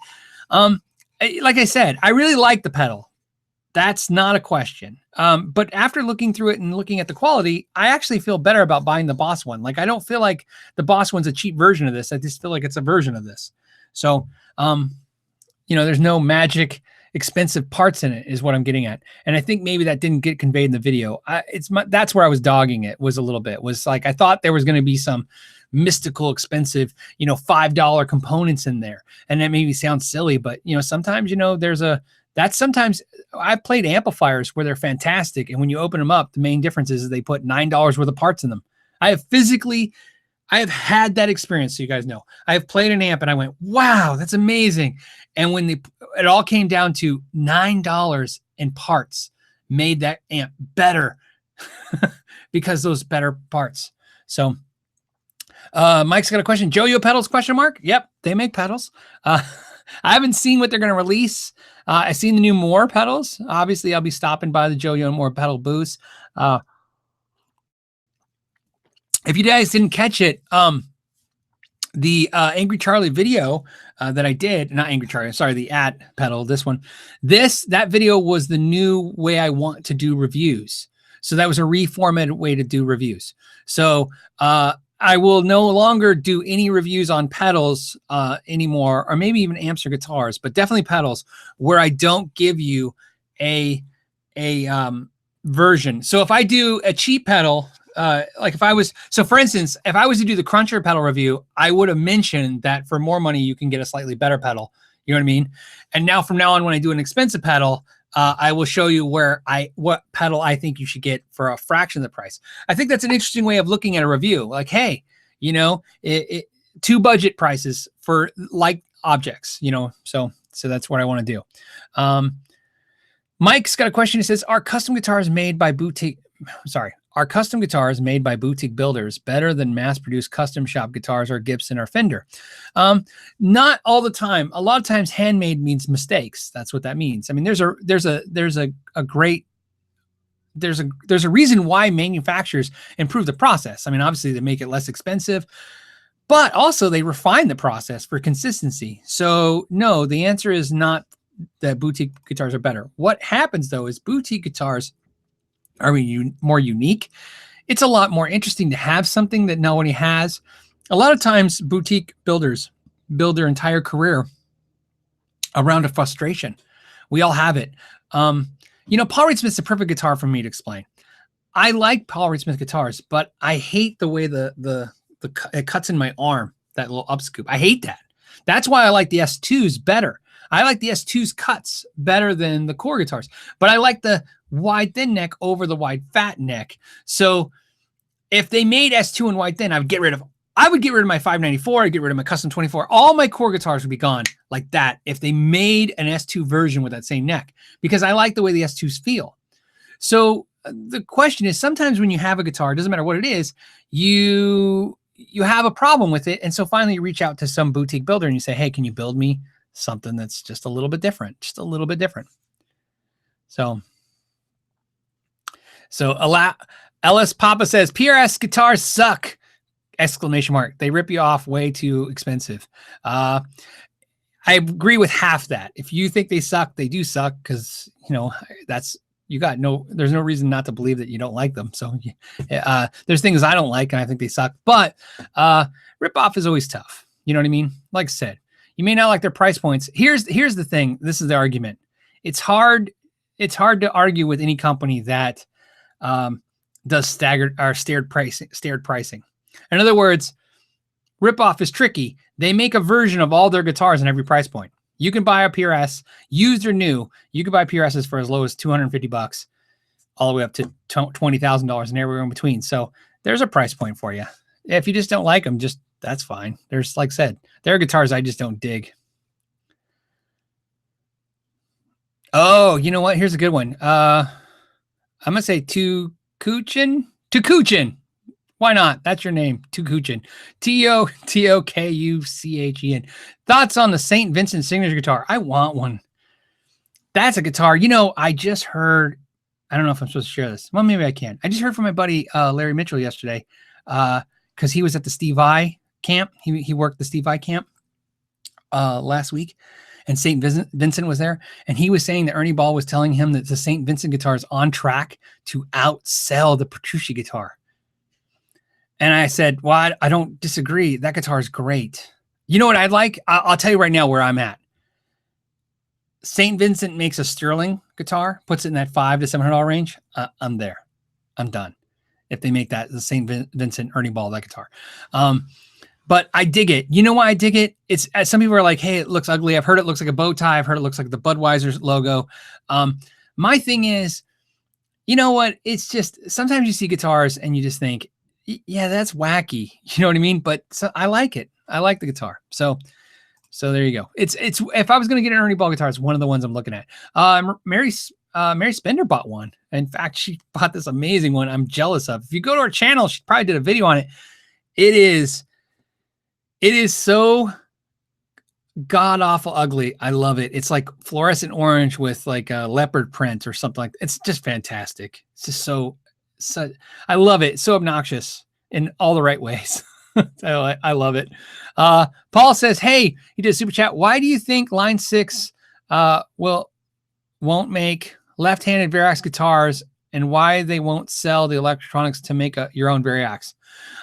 Like I said, I really like the pedal. That's not a question. But after looking through it and looking at the quality, I actually feel better about buying the Boss one. Like, I don't feel like the Boss one's a cheap version of this. I just feel like it's a version of this. So, you know, there's no magic expensive parts in it is what I'm getting at. And I think maybe that didn't get conveyed in the video. That's where I was dogging it, was a little bit, was like, I thought there was going to be some mystical, expensive, you know, $5 components in there. And that maybe sounds silly, but you know, sometimes, you know, sometimes I've played amplifiers where they're fantastic. And when you open them up, the main difference is they put $9 worth of parts in them. I have physically I have had that experience, so you guys know. I have played an amp and I went, wow, that's amazing. And when it all came down to $9 in parts made that amp better because those better parts. So Mike's got a question. Joyo pedals, question mark? Yep, they make pedals. I haven't seen what they're going to release. I've seen the new Moore pedals. Obviously, I'll be stopping by the Joyo Moore pedal booth. If you guys didn't catch it, the Angry Charlie video that I did, not Angry Charlie, sorry, the at pedal, this one, that video was the new way I want to do reviews. So that was a reformatted way to do reviews. So I will no longer do any reviews on pedals anymore, or maybe even amps or guitars, but definitely pedals, where I don't give you a version. So if I do a cheap pedal, like if I was, so for instance, if I was to do the Cruncher pedal review, I would have mentioned that for more money, you can get a slightly better pedal. You know what I mean? And now from now on, when I do an expensive pedal, I will show you what pedal I think you should get for a fraction of the price. I think that's an interesting way of looking at a review. Like, hey, you know, two budget prices for like objects, you know, so that's what I want to do. Mike's got a question. He says, are custom guitars made by boutique builders better than mass-produced custom shop guitars or Gibson or Fender? Not all the time. A lot of times handmade means mistakes. That's what that means. I mean, there's a reason why manufacturers improve the process. I mean, obviously they make it less expensive, but also they refine the process for consistency. So no, the answer is not that boutique guitars are better. What happens though is boutique guitars are more unique. It's a lot more interesting to have something that nobody has. A lot of times boutique builders build their entire career around a frustration. We all have it. You know, Paul Reed Smith's the perfect guitar for me to explain. I like Paul Reed Smith guitars, but I hate the way it cuts in my arm, that little up scoop. I hate that. That's why I like the S2s better. I like the S2's cuts better than the core guitars, but I like the wide thin neck over the wide fat neck. So if they made S2 and wide thin, I would get rid of my 594. I'd get rid of my custom 24. All my core guitars would be gone like that if they made an S2 version with that same neck, because I like the way the S2s feel. So the question is, sometimes when you have a guitar, it doesn't matter what it is, you have a problem with it. And so finally you reach out to some boutique builder and you say, hey, can you build me something that's just a little bit different, So Ellis Papa says, PRS guitars suck! ! They rip you off, way too expensive. I agree with half that. If you think they suck, they do suck, because, you know, there's no reason not to believe that you don't like them. So there's things I don't like and I think they suck, but rip off is always tough. You know what I mean? Like I said, you may not like their price points. Here's the thing. This is the argument. It's hard to argue with any company that does staggered pricing. In other words, ripoff is tricky. They make a version of all their guitars in every price point. You can buy a PRS, used or new. You can buy PRSs for as low as $250, all the way up to $20,000 and everywhere in between. So there's a price point for you. If you just don't like them, that's fine. There's, like I said, there are guitars I just don't dig. Oh, you know what? Here's a good one. I'm gonna say Tukuchin. Why not? That's your name, Tukuchin. Tokuchen. Thoughts on the St Vincent signature guitar? I want one. That's a guitar. You know, I just heard. I don't know if I'm supposed to share this. Well, maybe I can. I just heard from my buddy Larry Mitchell yesterday, because he was at the Steve Vai camp. He worked the Steve Vai camp last week. And St. Vincent was there. And he was saying that Ernie Ball was telling him that the St. Vincent guitar is on track to outsell the Petrucci guitar. And I said, well, I don't disagree. That guitar is great. You know what I'd like? I'll tell you right now where I'm at. St. Vincent makes a Sterling guitar, puts it in that $500 to $700 range. I'm there. I'm done. If they make that, the St. Vincent Ernie Ball, that guitar. But I dig it. You know why I dig it? It's, some people are like, hey, it looks ugly. I've heard it looks like a bow tie. I've heard it looks like the Budweiser logo. My thing is, you know what? It's just, sometimes you see guitars and you just think, yeah, that's wacky. You know what I mean? But so I like it. I like the guitar. So there you go. It's if I was going to get an Ernie Ball guitar, it's one of the ones I'm looking at. Mary Spender bought one. In fact, she bought this amazing one I'm jealous of. If you go to our channel, she probably did a video on it. It is so god awful ugly. I love it. It's like fluorescent orange with like a leopard print or something like that. It's just fantastic. It's just so I love it. It's so obnoxious in all the right ways. I love it. Paul says, hey, he did a super chat. Why do you think Line 6 won't make left-handed Variax guitars, and why they won't sell the electronics to make your own Variax?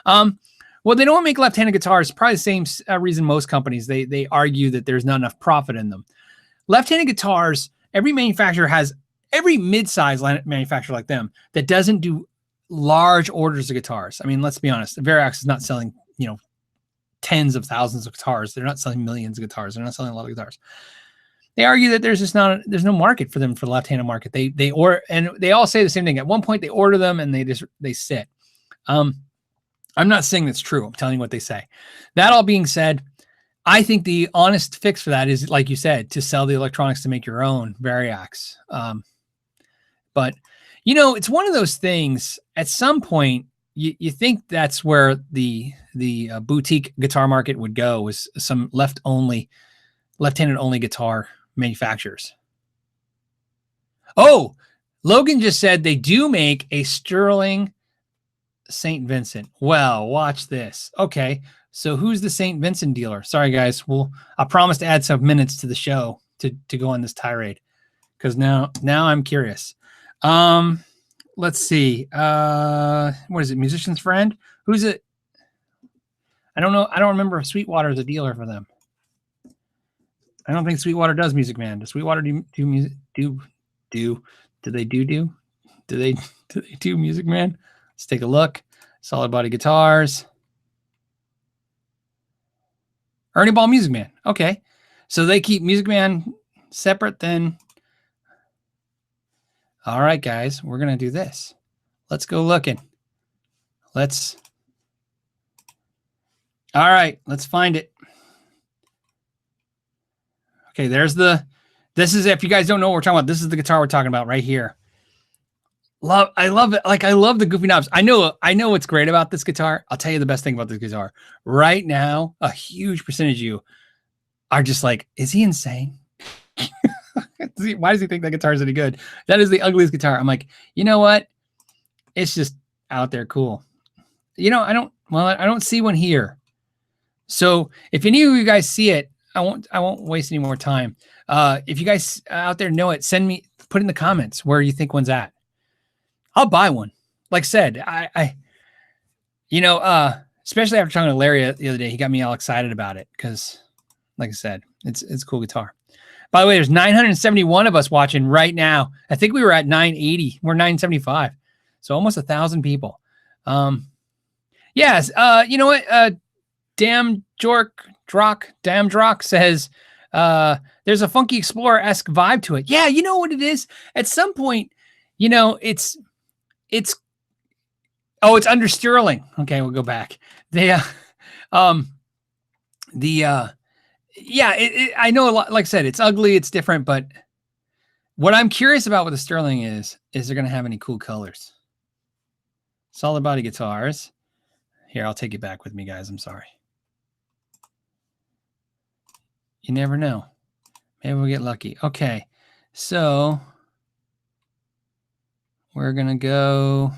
Well, they don't make left-handed guitars. Probably the same reason most companies. They argue that there's not enough profit in them. Left-handed guitars, every manufacturer has, every mid-size manufacturer like them that doesn't do large orders of guitars. I mean, let's be honest. The Variax is not selling, tens of thousands of guitars. They're not selling millions of guitars. They're not selling a lot of guitars. They argue that there's no market for them for the left-handed market. They order, and they all say the same thing. At one point, they order them and they sit. I'm not saying that's true. I'm telling you what they say. That all being said, I think the honest fix for that is, like you said, to sell the electronics to make your own Variax. But it's one of those things. At some point, you think that's where the boutique guitar market would go, was some left-handed only guitar manufacturers. Oh, Logan just said they do make a Sterling St. Vincent. Well, watch this. Okay, so who's the St. Vincent dealer? Sorry, guys. I promise to add some minutes to the show to go on this tirade, because now I'm curious. Let's see. What is it? Musician's Friend? Who's it? I don't know. I don't remember if Sweetwater is a dealer for them. I don't think Sweetwater does Music Man. Does Sweetwater do music? Do they do Music Man? Let's take a look. Solid Body Guitars. Ernie Ball Music Man. Okay. So they keep Music Man separate then. All right, guys. We're going to do this. Let's go looking. All right. Let's find it. Okay. This is, if you guys don't know what we're talking about, this is the guitar we're talking about right here. I love it. Like, I love the goofy knobs. I know what's great about this guitar. I'll tell you the best thing about this guitar. Right now, a huge percentage of you are just like, is he insane? Why does he think that guitar is any good? That is the ugliest guitar. I'm like, you know what? It's just out there cool. I don't see one here. So if any of you guys see it, I won't waste any more time. If you guys out there know it, put in the comments where you think one's at. I'll buy one. Like I said, especially after talking to Larry the other day, he got me all excited about it because, like I said, it's a cool guitar. By the way, there's 971 of us watching right now. I think we were at 980. We're 975. So almost 1,000 people. Yes. You know what? Damn Drock says, there's a Funky Explorer-esque vibe to it. Yeah. You know what it is? At some point, it's under Sterling. Okay, we'll go back. I know a lot. Like I said, it's ugly, it's different, but what I'm curious about with the Sterling is they're going to have any cool colors? Solid Body Guitars. Here, I'll take it back with me, guys. I'm sorry. You never know. Maybe we'll get lucky. Okay, so we're going to go.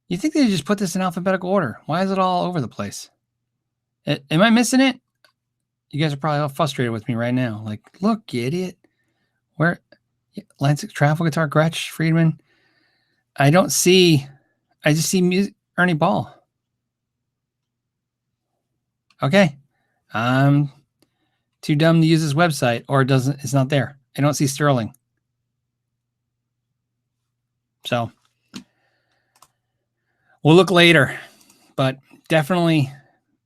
You think they just put this in alphabetical order? Why is it all over the place? Am I missing it? You guys are probably all frustrated with me right now. Like, look, you idiot. Where? Line 6 Travel Guitar, Gretsch, Friedman. I just see Ernie Ball. Okay. I'm too dumb to use this website, or it's not there. I don't see Sterling. So we'll look later, but definitely.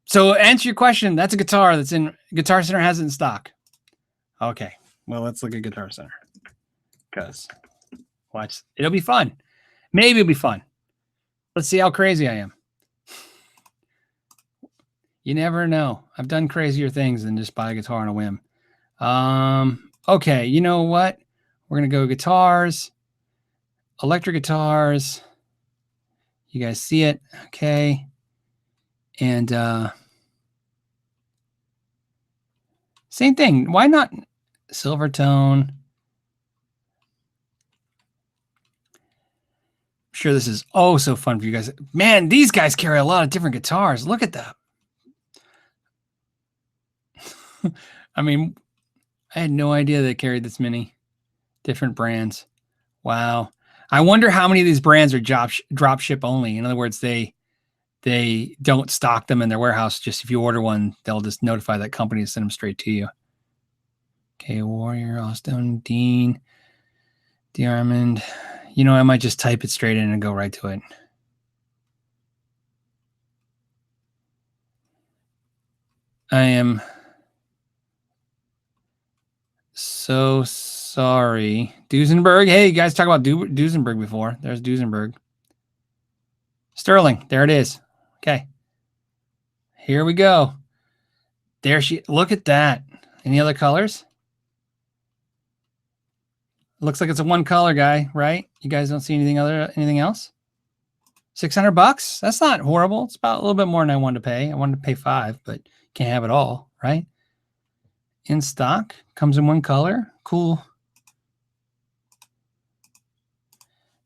So answer your question. That's a guitar that's in Guitar Center, has it in stock. Okay. Well, let's look at Guitar Center, because watch. It'll be fun. Maybe it'll be fun. Let's see how crazy I am. You never know. I've done crazier things than just buy a guitar on a whim. Okay, you know what? We're going to go guitars, electric guitars. You guys see it? Okay. And same thing. Why not silver tone? I'm sure this is so fun for you guys. Man, these guys carry a lot of different guitars. Look at that. I mean, I had no idea they carried this many different brands. Wow. I wonder how many of these brands are drop ship only. In other words, they don't stock them in their warehouse. Just if you order one, they'll just notify that company to send them straight to you. Okay, Warrior, Austin, Dean, Diamond. You know, I might just type it straight in and go right to it. I am so sorry. Duesenberg. Hey, you guys talk about Duesenberg before. There's Duesenberg. Sterling. There it is. Okay. Here we go. There she. Look at that. Any other colors? Looks like it's a one color guy, right? You guys don't see anything else? $600? That's not horrible. It's about a little bit more than I wanted to pay. I wanted to pay $5, but can't have it all, right? In stock, comes in one color. Cool.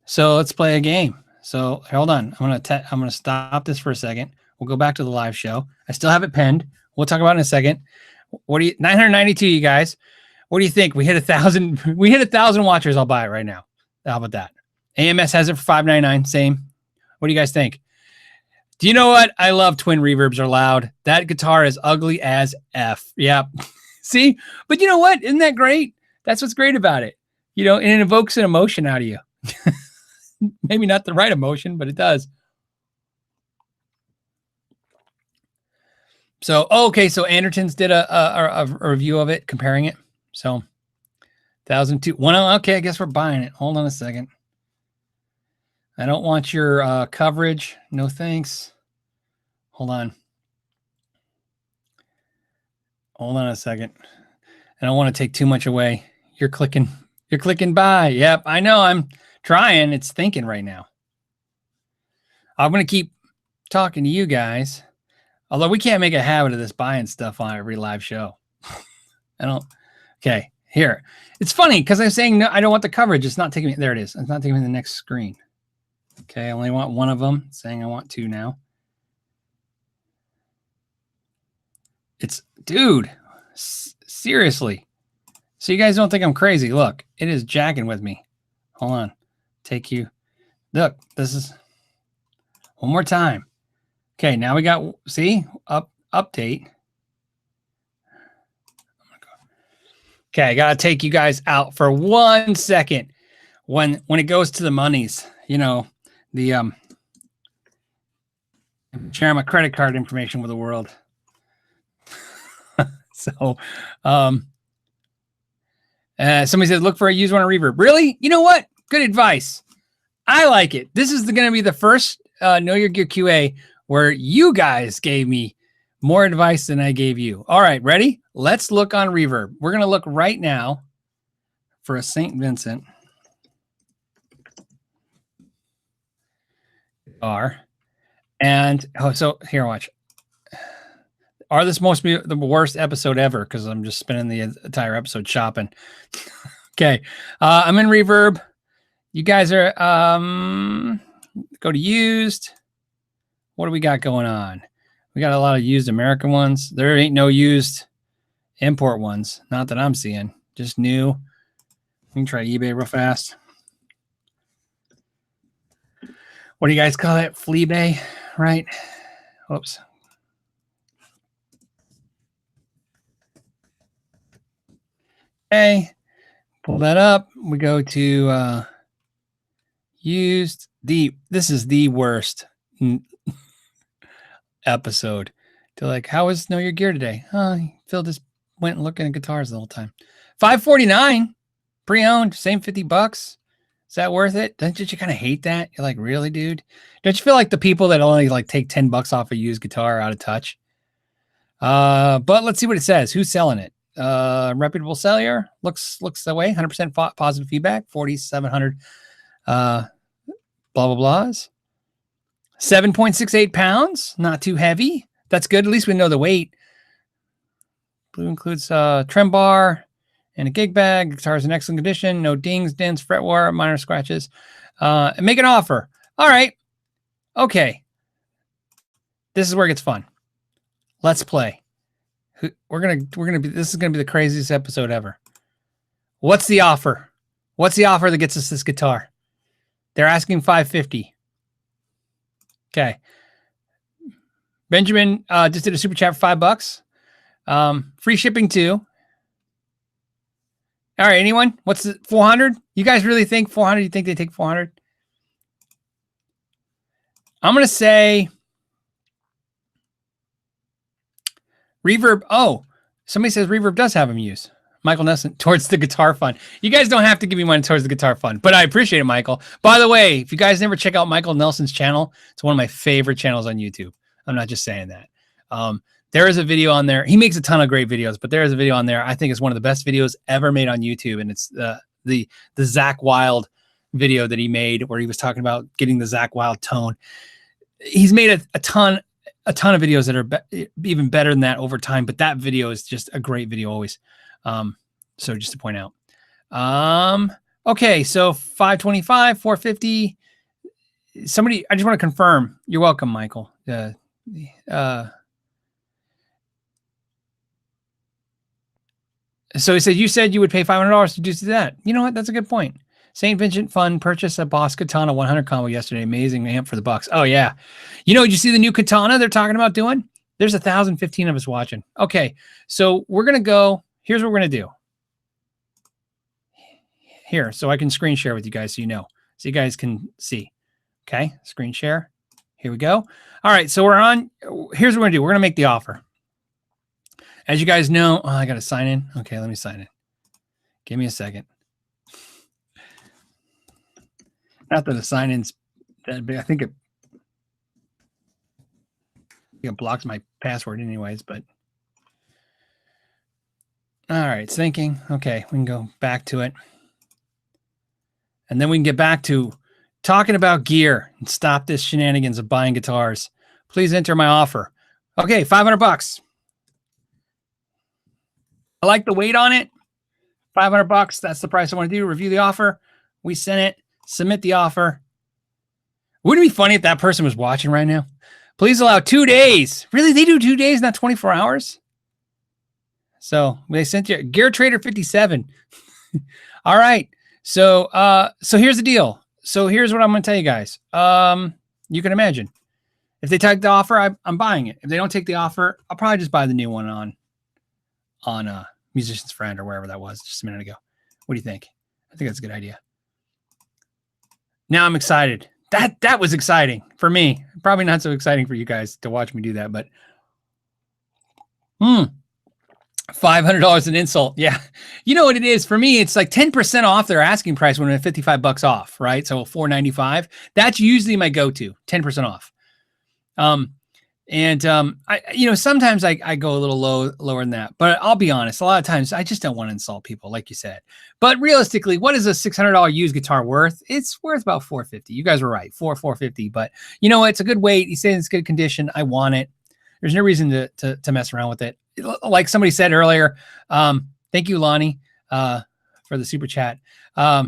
So let's play a game. So hold on. I'm gonna stop this for a second. We'll go back to the live show. I still have it pinned. We'll talk about it in a second. What do you 992, you guys? What do you think? We hit 1,000. We hit 1,000 watchers. I'll buy it right now. How about that? AMS has it for $5.99. Same. What do you guys think? Do you know what? I love twin reverbs are loud. That guitar is ugly as F. Yeah. See? But you know what? Isn't that great? That's what's great about it. You know, and it evokes an emotion out of you. Maybe not the right emotion, but it does. So, okay. So Andertons did a review of it, comparing it. So 1,002. Okay, I guess we're buying it. Hold on a second. I don't want your coverage. No thanks. Hold on. Hold on a second. I don't want to take too much away. You're clicking buy. Yep, I know. I'm trying. It's thinking right now. I'm going to keep talking to you guys. Although we can't make a habit of this buying stuff on every live show. I don't. Okay, here. It's funny because I'm saying no, I don't want the coverage. It's not taking me. There it is. It's not taking me to the next screen. Okay, I only want one of them. It's saying I want two now. It's, dude, seriously. So you guys don't think I'm crazy. Look, it is jacking with me. Hold on. Take you. Look, this is one more time. Okay, now we got, see, update. Okay, I gotta take you guys out for 1 second. When it goes to the monies, you know, the share my credit card information with the world. So somebody said look for a used one on reverb. Really? You know what? Good advice. I like it. This is going to be the first Know Your Gear QA where you guys gave me more advice than I gave you. All right, ready? Let's look on reverb. We're going to look right now for a St. Vincent guitar. And so here, watch. This must be the worst episode ever because I'm just spending the entire episode shopping. Okay. I'm in reverb. You guys are, go to used. What do we got going on? We got a lot of used American ones. There ain't no used import ones. Not that I'm seeing. Just new. We can try eBay real fast. What do you guys call it? Fleabay, right? Whoops. Okay. Pull that up. We go to used. This is the worst episode. To like, how was Know Your Gear today? Phil just went looking at guitars the whole time. $549 pre-owned, same $50. Is that worth it? Don't you kind of hate that? You're like, really, dude? Don't you feel like the people that only like take $10 off a used guitar are out of touch? But let's see what it says. Who's selling it? Reputable seller. Looks that way. 100% positive feedback. 4,700 blah blah blahs. 7.68 pounds. Not too heavy. That's good. At least we know the weight. Blue includes trem bar and a gig bag. Guitar is in excellent condition. No dings, dents, fret wear, minor scratches. And make an offer. All right. Okay. This is where it gets fun. Let's play. This is gonna be the craziest episode ever. What's the offer? What's the offer that gets us this guitar? They're asking $550. Okay. Benjamin just did a super chat for $5. Free shipping too. All right, anyone? What's the 400? You guys really think 400? You think they take 400? I'm gonna say Reverb. Oh, somebody says Reverb does have them used. Michael Nelson, towards the guitar fund. You guys don't have to give me money towards the guitar fund, but I appreciate it, Michael. By the way, if you guys never check out Michael Nelson's channel, it's one of my favorite channels on YouTube. I'm not just saying that. There is a video on there. He makes a ton of great videos, but there is a video on there I think is one of the best videos ever made on YouTube, and it's the Zach Wild video that he made where he was talking about getting the Zach Wild tone. He's made a ton of videos that are even better than that over time, but that video is just a great video always. So just to point out. Okay, so 525, 450. Somebody, I just want to confirm. You're welcome, Michael. So he said, you said you would pay $500 to do that. You know what? That's a good point. St Vincent Fund purchased a Boss Katana 100 combo yesterday. Amazing amp for the bucks. Oh, yeah. You know, did you see the new Katana they're talking about doing? There's 1,015 of us watching. Okay, so we're going to go. Here's what we're going to do. Here, so I can screen share with you guys so you know. So you guys can see. Okay, screen share. Here we go. All right, so we're on. Here's what we're going to do. We're going to make the offer. As you guys know, I got to sign in. Okay, let me sign in. Give me a second. Not that the sign-in's that big. I think it blocks my password anyways, but all right, it's thinking. Okay, we can go back to it. And then we can get back to talking about gear and stop this shenanigans of buying guitars. Please enter my offer. Okay, $500. I like the weight on it. $500. That's the price I want to do. Review the offer. We sent it. Submit the offer. Wouldn't it be funny if that person was watching right now? Please allow 2 days. Really? They do 2 days, not 24 hours? So they sent you Gear Trader 57. All right. So here's the deal. So here's what I'm going to tell you guys. You can imagine if they take the offer, I'm buying it. If they don't take the offer, I'll probably just buy the new one on Musician's Friend or wherever that was just a minute ago. What do you think? I think that's a good idea. Now I'm excited. That was exciting for me. Probably not so exciting for you guys to watch me do that, but $500 an insult. Yeah. You know what it is for me? It's like 10% off their asking price when it's $55 off, right? So $495. That's usually my go-to, 10% off. Sometimes I go a little lower than that, but I'll be honest. A lot of times I just don't want to insult people, like you said. But realistically, what is a $600 used guitar worth? It's worth about $450. You guys were right, $450. But you know, it's a good weight. You say it's good condition. I want it. There's no reason to mess around with it. Like somebody said earlier. Thank you, Lonnie, for the super chat. I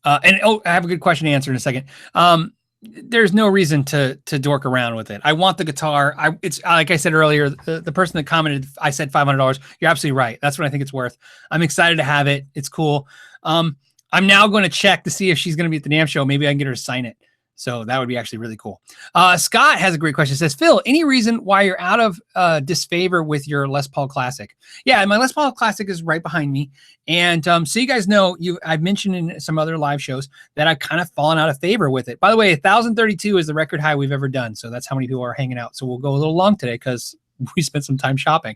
have a good question to answer in a second. There's no reason to dork around with it. I want the guitar. It's like I said earlier, the person that commented, I said $500. You're absolutely right. That's what I think it's worth. I'm excited to have it. It's cool. I'm now going to check to see if she's going to be at the NAMM show. Maybe I can get her to sign it. So that would be actually really cool. Scott has a great question. It says, Phil, any reason why you're out of disfavor with your Les Paul Classic? Yeah, my Les Paul Classic is right behind me. And so you guys know, I've mentioned in some other live shows that I've kind of fallen out of favor with it. By the way, 1,032 is the record high we've ever done. So that's how many people are hanging out. So we'll go a little long today because we spent some time shopping.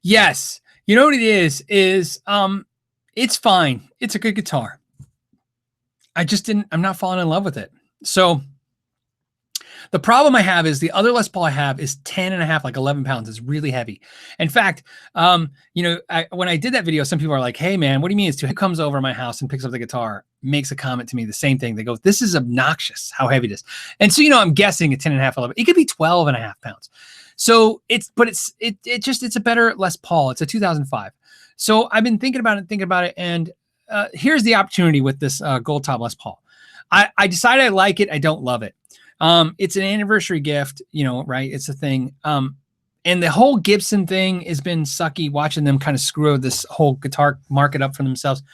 Yes. You know what it is it's fine. It's a good guitar. I'm not falling in love with it. So the problem I have is the other Les Paul I have is 10.5, like 11 pounds. It's really heavy. In fact, you know, when I did that video, some people are like, hey man, what do you mean it's too heavy? Who comes over to my house and picks up the guitar, makes a comment to me, the same thing. They go, this is obnoxious how heavy it is. And so, you know, I'm guessing at 10.5, 11, it could be 12.5 pounds. So it's a better Les Paul. It's a 2005. So I've been thinking about it. And here's the opportunity with this gold top Les Paul. I decided I like it. I don't love it. It's an anniversary gift, you know, right? It's a thing. And the whole Gibson thing has been sucky, watching them kind of screw this whole guitar market up for themselves.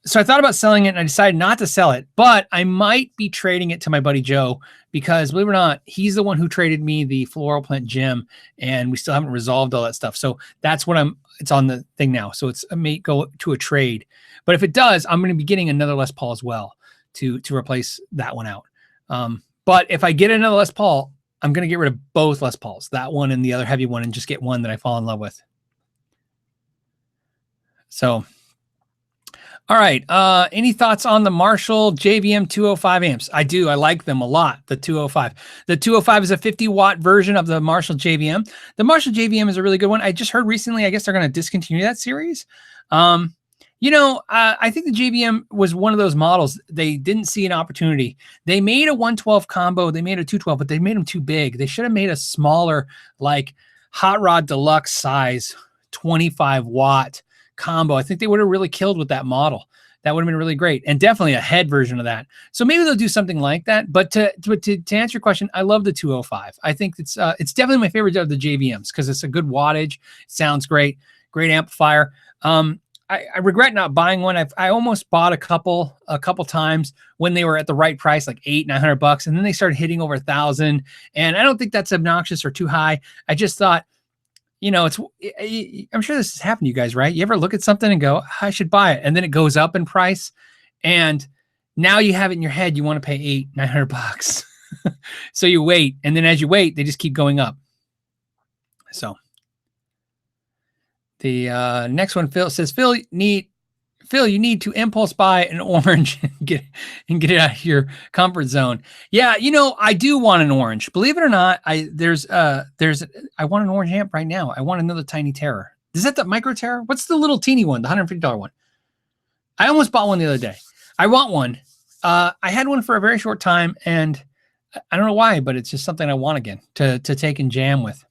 So I thought about selling it and I decided not to sell it, but I might be trading it to my buddy Joe because, believe it or not, he's the one who traded me the floral plant Jem, and we still haven't resolved all that stuff. So that's what it's on the thing now. So it may go to a trade, but if it does, I'm going to be getting another Les Paul as well to replace that one out. But if I get another Les Paul, I'm going to get rid of both Les Pauls, that one and the other heavy one, and just get one that I fall in love with. So, all right. Any thoughts on the Marshal JVM 205 amps? I do. I like them a lot, the 205. The 205 is a 50-watt version of the Marshal JVM. The Marshal JVM is a really good one. I just heard recently, I guess they're going to discontinue that series. You know, I think the JVM was one of those models. They didn't see an opportunity. They made a 112 combo. They made a 212, but they made them too big. They should have made a smaller, like Hot Rod Deluxe size, 25-watt combo. I think they would have really killed with that model. That would have been really great, and definitely a head version of that. So maybe they'll do something like that. But to answer your question, I love the 205. I think it's definitely my favorite of the JVMs because it's a good wattage. It sounds great. Great amplifier. I regret not buying one. I almost bought a couple times when they were at the right price, like $800-900, and then they started hitting over 1,000. And I don't think that's obnoxious or too high. I just thought, you know, I'm sure this has happened to you guys, right? You ever look at something and go, I should buy it, and then it goes up in price, and now you have it in your head, you want to pay $800-900. So you wait, and then as you wait, they just keep going up. So. The next one, Phil says, Phil, you need to impulse buy an orange and get it out of your comfort zone. Yeah, you know, I do want an orange. Believe it or not, I want an orange amp right now. I want another Tiny Terror. Is that the Micro Terror? What's the little teeny one, the $150 one? I almost bought one the other day. I want one. I had one for a very short time, and I don't know why, but it's just something I want again to take and jam with.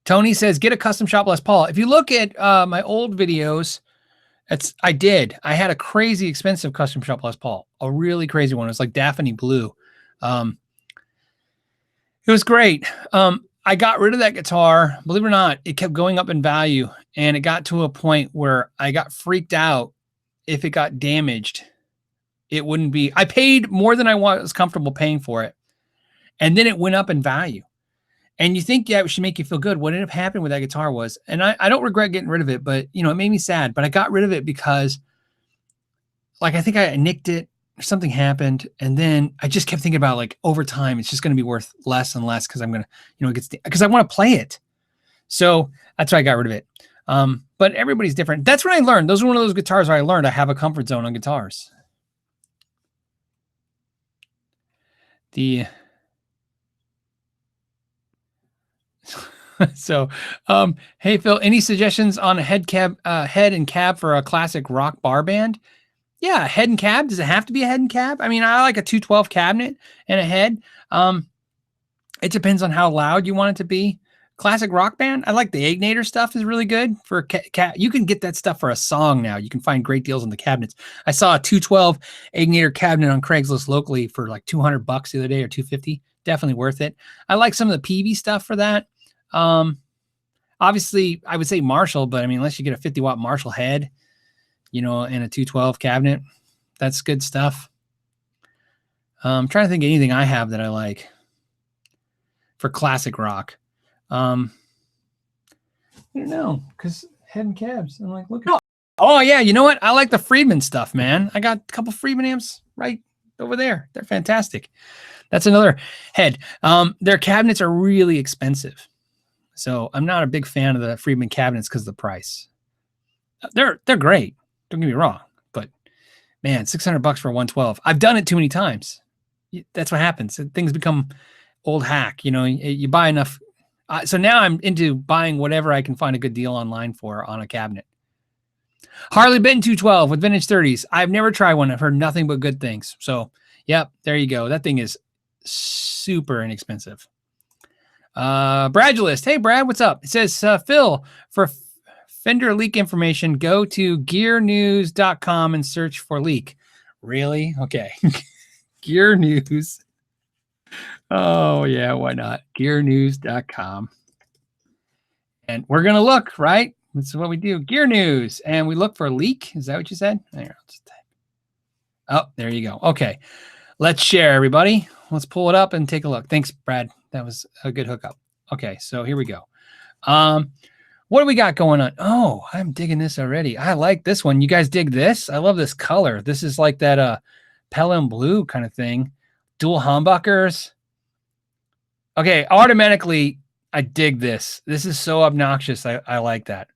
Tony says, get a custom shop Les Paul. If you look at my old videos, I had a crazy expensive custom shop Les Paul, a really crazy one. It was like Daphne Blue. It was great. I got rid of that guitar. Believe it or not, it kept going up in value, and it got to a point where I got freaked out. If it got damaged, it wouldn't be. I paid more than I was comfortable paying for it, and then it went up in value. And you think, yeah, it should make you feel good. What ended up happening with that guitar was, and I don't regret getting rid of it, but, you know, it made me sad. But I got rid of it because, like, I think I nicked it, or something happened. And then I just kept thinking about, like, over time, it's just going to be worth less and less because I'm going to, you know, because I want to play it. So that's why I got rid of it. But everybody's different. That's when I learned. Those are one of those guitars where I learned I have a comfort zone on guitars. So, hey Phil, any suggestions on a head and cab for a classic rock bar band? Yeah, head and cab. Does it have to be a head and cab? I mean, I like a 212 cabinet and a head. It depends on how loud you want it to be. Classic rock band. I like the Ignator stuff is really good for you can get that stuff for a song now. You can find great deals on the cabinets. I saw a 212 Ignator cabinet on Craigslist locally for like $200 the other day, or $250. Definitely worth it. I like some of the PV stuff for that. Obviously I would say Marshall, but I mean, unless you get a 50-watt Marshall head, you know, and a 212 cabinet, that's good stuff. I'm trying to think of anything I have that I like for classic rock. I don't know, because head and cabs, I'm like, look at, oh yeah, you know what? I like the Friedman stuff, man. I got a couple Friedman amps right over there. They're fantastic. That's another head. Their cabinets are really expensive. So I'm not a big fan of the Friedman cabinets because of the price. They're great. Don't get me wrong, but man, $600 for a 112. I've done it too many times. That's what happens. Things become old hack. You buy enough. So now I'm into buying whatever I can find a good deal online for on a cabinet. Harley Benton 212 with vintage 30s. I've never tried one. I've heard nothing but good things. So, yep, there you go. That thing is super inexpensive. Bradulist. Hey, Brad, what's up? It says, Phil, for Fender leak information, go to gearnews.com and search for leak. Really? Okay. Gear News. Oh, yeah, why not? Gearnews.com. And we're going to look, right? That's what we do. Gear News. And we look for leak. Is that what you said? There, oh, there you go. Okay. Let's share, everybody. Let's pull it up and take a look. Thanks, Brad. That was a good hookup. Okay, so here we go. What do we got going on? Oh, I'm digging this already. I like this one. You guys dig this? I love this color. This is like that Pelham blue kind of thing. Dual humbuckers. Okay, automatically, I dig this. This is so obnoxious. I like that.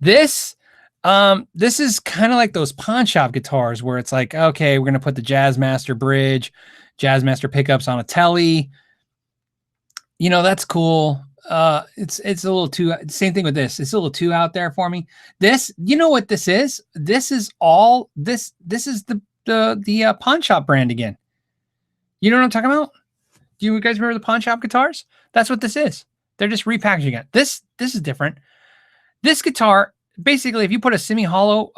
This is kind of like those pawn shop guitars where it's like, okay, we're going to put the Jazzmaster bridge, Jazzmaster pickups on a telly. That's cool. It's a little too, same thing with this. It's a little too out there for me. This, you know what this is? This is all, this is the pawn shop brand again. You know what I'm talking about? Do you guys remember the pawn shop guitars? That's what this is. They're just repackaging it. This is different. This guitar, basically, if you put a semi-hollow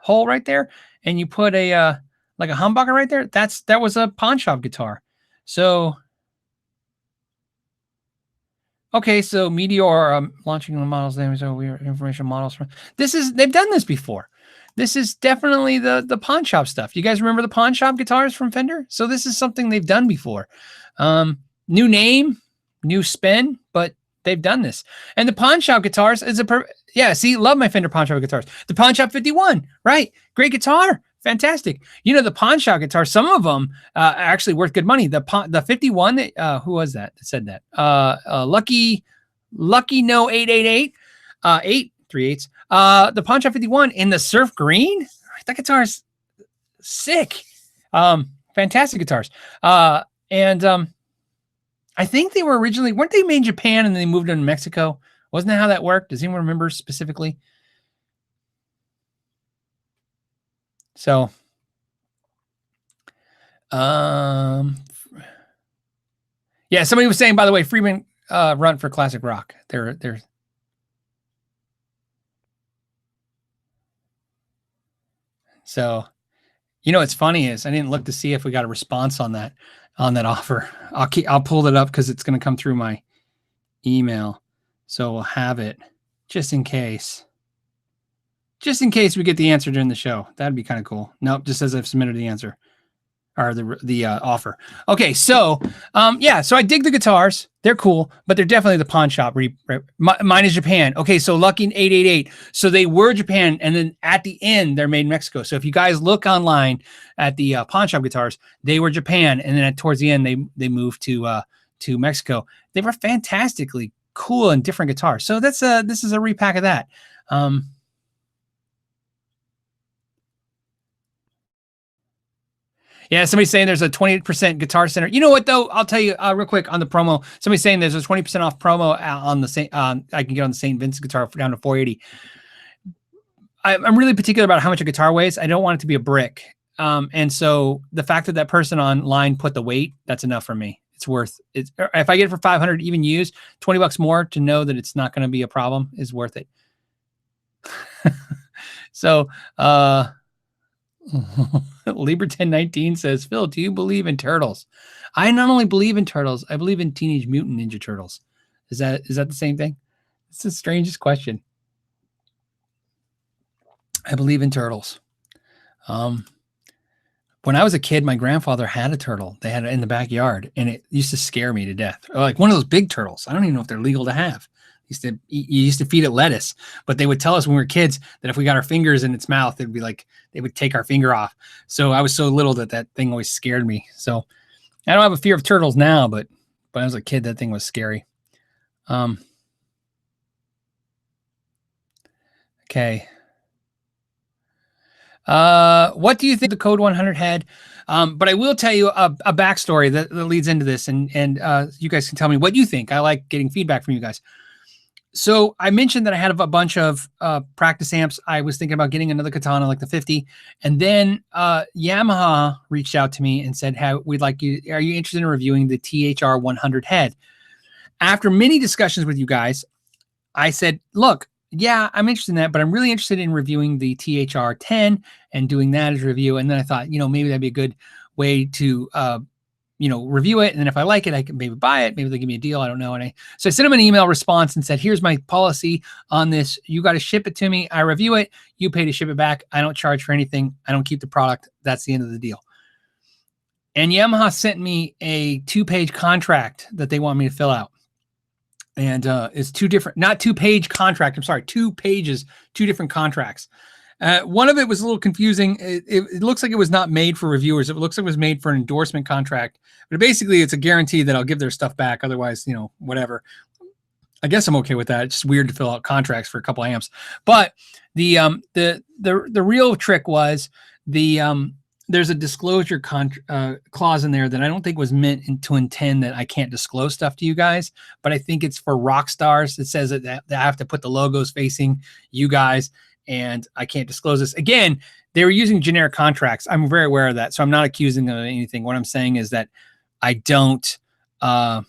hole right there and you put a like a humbucker right there, that was a pawn shop guitar. So okay, so Meteor launching the models name, so we are information models from they've done this before. This is definitely the pawn shop stuff. You guys remember the pawn shop guitars from Fender? So this is something they've done before. New name, new spin, but they've done this. And the pawn shop guitars is love my Fender pawn shop guitars. The pawn shop 51, right? Great guitar. Fantastic. The pawn shop guitars, some of them are actually worth good money. The 51, who was that said that? Lucky No 888, 838s. The pawn shop 51 in the surf green. That guitar is sick. Fantastic guitars. And I think they were weren't they made in Japan and then they moved into Mexico? Wasn't that how that worked? Does anyone remember specifically? So, yeah, somebody was saying, by the way, Freeman run for classic rock. They're so, what's funny is I didn't look to see if we got a response on that offer. I'll pull it up because it's going to come through my email. So we'll have it just in case. Just in case we get the answer during the show. That'd be kind of cool. Nope, just says I've submitted the answer or the offer. Okay, so so I dig the guitars. They're cool, but they're definitely the pawn shop. Mine is Japan. Okay, so Lucky 888. So they were Japan, and then at the end they're made in Mexico. So if you guys look online at the pawn shop guitars, they were Japan, and then towards the end they moved to Mexico. They were fantastically cool and different guitars. So this is a repack of that. Yeah, somebody's saying there's a 20% Guitar Center. You know what, though? I'll tell you real quick on the promo. Somebody's saying there's a 20% off promo on the St. I can get on the St Vincent guitar down to $480. I'm really particular about how much a guitar weighs. I don't want it to be a brick. And so the fact that that person online put the weight, that's enough for me. It's worth it. If I get it for 500, even used, $20 more to know that it's not going to be a problem is worth it. So, Lieber1019 says, Phil, do you believe in turtles? I not only believe in turtles, I believe in Teenage Mutant Ninja Turtles. Is that the same thing? It's the strangest question. I believe in turtles. When I was a kid, my grandfather had a turtle. They had it in the backyard, and it used to scare me to death. Like one of those big turtles. I don't even know if they're legal to have. You used to feed it lettuce, but they would tell us when we were kids that if we got our fingers in its mouth, it'd be like they would take our finger off. So I was so little that thing always scared me. So I don't have a fear of turtles now, but when I was a kid, that thing was scary. Okay. What do you think the Code 100 had? But I will tell you a backstory that leads into this, and you guys can tell me what you think. I like getting feedback from you guys. So I mentioned that I had a bunch of practice amps. I was thinking about getting another Katana like the 50, and then Yamaha reached out to me and said, "Hey, we'd like you. Are you interested in reviewing the THR10 head?" After many discussions with you guys, I said, "Look, yeah, I'm interested in that, but I'm really interested in reviewing the THR10 and doing that as a review." And then I thought, maybe that'd be a good way to review it. And then if I like it, I can maybe buy it. Maybe they'll give me a deal. I don't know. So I sent them an email response and said, here's my policy on this. You got to ship it to me. I review it. You pay to ship it back. I don't charge for anything. I don't keep the product. That's the end of the deal. And Yamaha sent me a 2-page contract that they want me to fill out. And it's not 2-page contract. I'm sorry, 2 pages, 2 different contracts. One of it was a little confusing. It looks like it was not made for reviewers. It looks like it was made for an endorsement contract. But basically, it's a guarantee that I'll give their stuff back. Otherwise, whatever. I guess I'm okay with that. It's just weird to fill out contracts for a couple amps. But the real trick was there's a disclosure clause in there that I don't think was meant to intend that I can't disclose stuff to you guys. But I think it's for rock stars. It says that I have to put the logos facing you guys. And I can't disclose this. Again, they were using generic contracts. I'm very aware of that. So I'm not accusing them of anything. What I'm saying is that I didn't want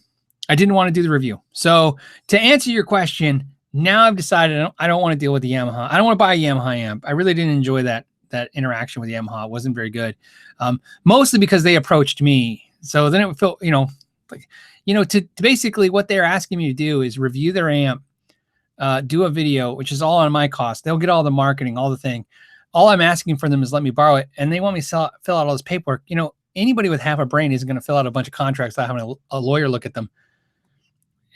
to do the review. So to answer your question, now I've decided I don't want to deal with the Yamaha. I don't want to buy a Yamaha amp. I really didn't enjoy that interaction with Yamaha. It wasn't very good. Mostly because they approached me. So then it felt, to basically what they're asking me to do is review their amp, do a video, which is all on my cost. They'll get all the marketing, all the thing. All I'm asking for them is let me borrow it. And they want me to fill out all this paperwork. Anybody with half a brain isn't going to fill out a bunch of contracts without having a lawyer look at them.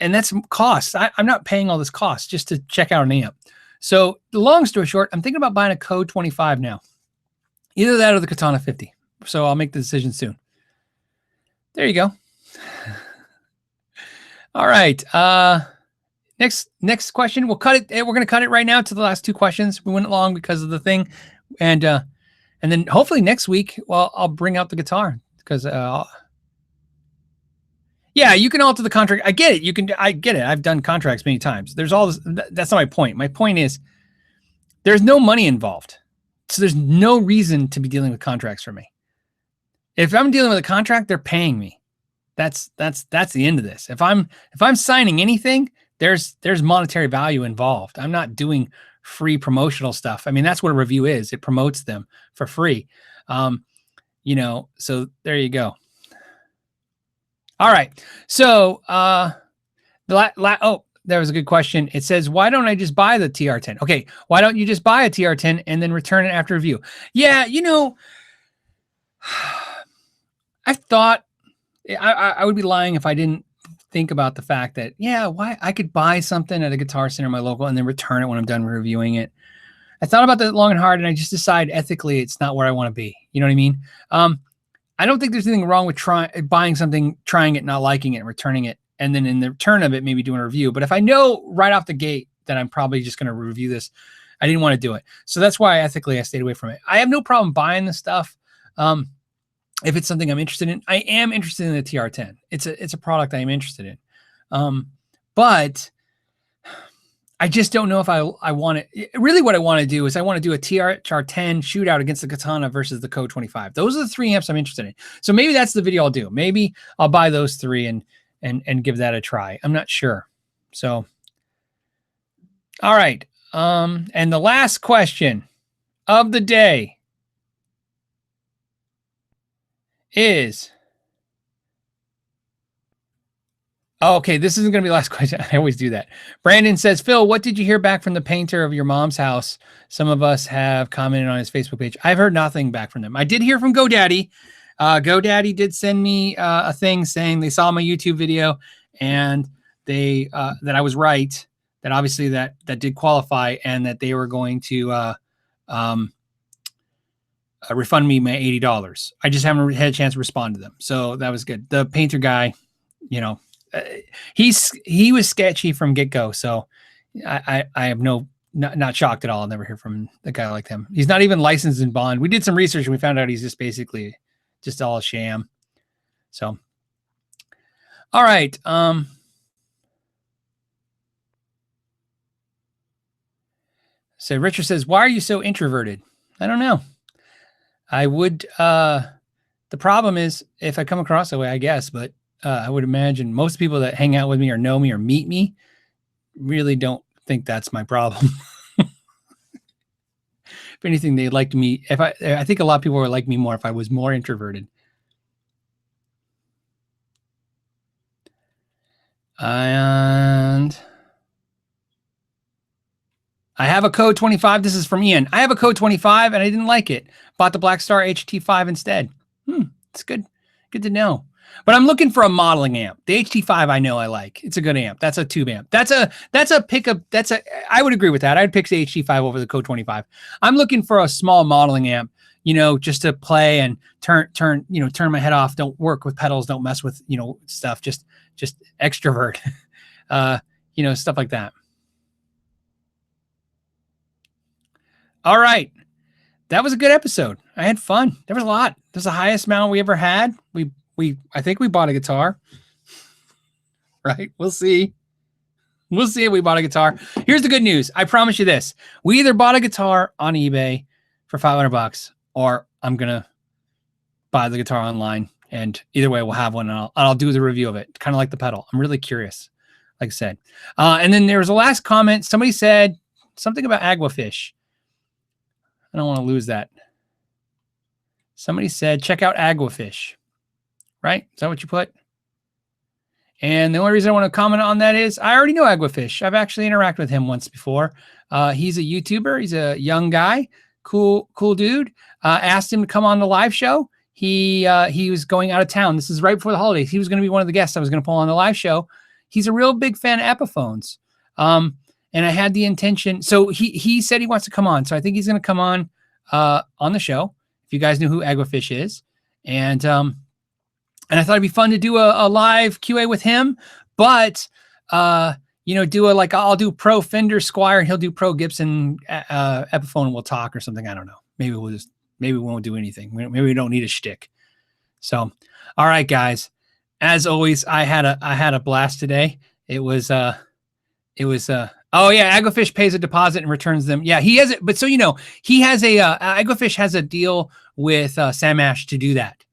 And that's cost. I'm not paying all this cost just to check out an amp. So the long story short, I'm thinking about buying a Code 25 now. Either that or the Katana 50. So I'll make the decision soon. There you go. All right. Next question. We'll cut it. We're going to cut it right now to the last 2 questions. We went long because of the thing. And then hopefully next week, I'll bring out the guitar because, yeah, you can alter the contract. I get it. I get it. I've done contracts many times. There's all this. That's not my point. My point is there's no money involved. So there's no reason to be dealing with contracts for me. If I'm dealing with a contract, they're paying me. That's the end of this. If I'm signing anything, there's monetary value involved. I'm not doing free promotional stuff. I mean, that's what a review is. It promotes them for free. So there you go. All right. So, there was a good question. It says, why don't I just buy the TR10? Okay. Why don't you just buy a TR10 and then return it after review? Yeah. I thought I would be lying if I didn't think about the fact that, why I could buy something at a Guitar Center in my local and then return it when I'm done reviewing it. I thought about that long and hard, and I just decided ethically it's not where I want to be. You know what I mean? I don't think there's anything wrong with buying something, trying it, not liking it, and returning it, and then in the return of it, maybe doing a review. But if I know right off the gate that I'm probably just going to review this, I didn't want to do it. So that's why ethically I stayed away from it. I have no problem buying the stuff. If it's something I'm interested in. I am interested in the TR10. It's a product I am interested in. But I just don't know if I want it. Really what I want to do is I want to do a THR10 shootout against the Katana versus the Code 25. Those are the 3 amps I'm interested in. So maybe that's the video I'll do. Maybe I'll buy those 3 and give that a try. I'm not sure. So, all right. And the last question of the day is, okay, this isn't going to be the last question. I always do that. Brandon says, Phil, what did you hear back from the painter of your mom's house? Some of us have commented on his Facebook page. I've heard nothing back from them. I did hear from GoDaddy. GoDaddy did send me a thing saying they saw my YouTube video and they that I was right, that obviously that did qualify, and that they were going to refund me my $80. I just haven't had a chance to respond to them. So that was good. The painter guy, he was sketchy from get-go. So I have no not shocked at all. I'll never hear from a guy like him. He's not even licensed in Bond. We did some research and we found out he's just basically just all a sham. So, all right. So Richard says, why are you so introverted? I don't know. I would, the problem is if I come across that way, I guess, but I would imagine most people that hang out with me or know me or meet me really don't think that's my problem. If anything, they'd like me. I think a lot of people would like me more if I was more introverted. And I have a code 25. This is from Ian. I have a code 25 and I didn't like it. Bought the Black Star HT5 instead. It's good. Good to know. But I'm looking for a modeling amp. The HT5 I know I like. It's a good amp. That's a tube amp. That's a pickup. I would agree with that. I'd pick the HT5 over the code 25. I'm looking for a small modeling amp, just to play and turn my head off. Don't work with pedals. Don't mess with, stuff. Just extrovert, stuff like that. All right. That was a good episode. I had fun. There was a lot. This is the highest amount we ever had. I think we bought a guitar, right? We'll see. We'll see if we bought a guitar. Here's the good news. I promise you this. We either bought a guitar on eBay for $500 or I'm going to buy the guitar online, and either way we'll have one and I'll do the review of it. Kind of like the pedal. I'm really curious, like I said. And then there was a last comment. Somebody said something about Aguafish. I don't want to lose that. Somebody said, check out Aguafish. Right? Is that what you put? And the only reason I want to comment on that is I already know Aguafish. I've actually interacted with him once before. He's a YouTuber. He's a young guy. Cool dude. Asked him to come on the live show. He was going out of town. This is right before the holidays. He was going to be one of the guests I was going to pull on the live show. He's a real big fan of Epiphones. And I had the intention. So he said he wants to come on. So I think he's going to come on the show. If you guys knew who Aguafish is. And I thought it'd be fun to do a live QA with him, but, I'll do pro Fender Squire and he'll do pro Gibson Epiphone and we'll talk or something. I don't know. Maybe we won't do anything. Maybe we don't need a shtick. So, all right, guys, as always, I had a blast today. It was, oh yeah, Aguafish pays a deposit and returns them. Yeah, he has it. But so, he has Aguafish has a deal with Sam Ash to do that.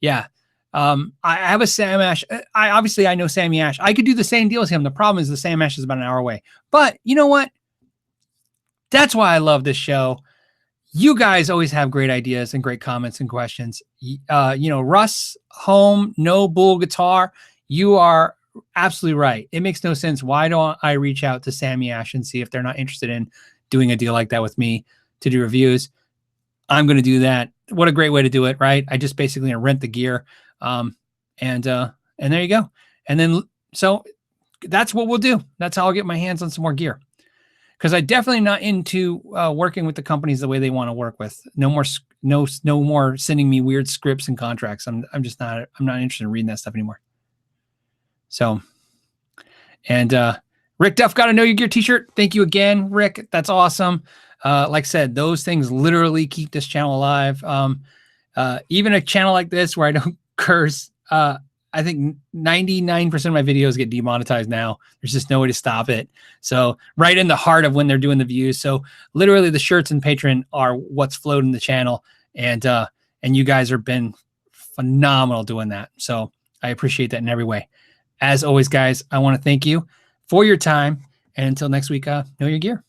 Yeah. I have a Sam Ash. I know Sammy Ash. I could do the same deal as him. The problem is the Sam Ash is about an hour away. But you know what? That's why I love this show. You guys always have great ideas and great comments and questions. Russ Home, No Bull Guitar. You are absolutely right. It makes no sense. Why don't I reach out to Sammy Ash and see if they're not interested in doing a deal like that with me to do reviews? I'm going to do that. What a great way to do it, right? I just basically rent the gear. And there you go. And then, so that's what we'll do. That's how I'll get my hands on some more gear. Cause I definitely not into, working with the companies the way they want to work with. No more sending me weird scripts and contracts. I'm not interested in reading that stuff anymore. So, and, Rick Duff got a Know Your Gear t-shirt. Thank you again, Rick. That's awesome. Like I said, those things literally keep this channel alive. Even a channel like this where I don't curse, I think 99% of my videos get demonetized now. There's just no way to stop it. So right in the heart of when they're doing the views. So literally the shirts and Patreon are what's floating the channel. And you guys have been phenomenal doing that. So I appreciate that in every way. As always, guys, I want to thank you for your time. And until next week, know your gear.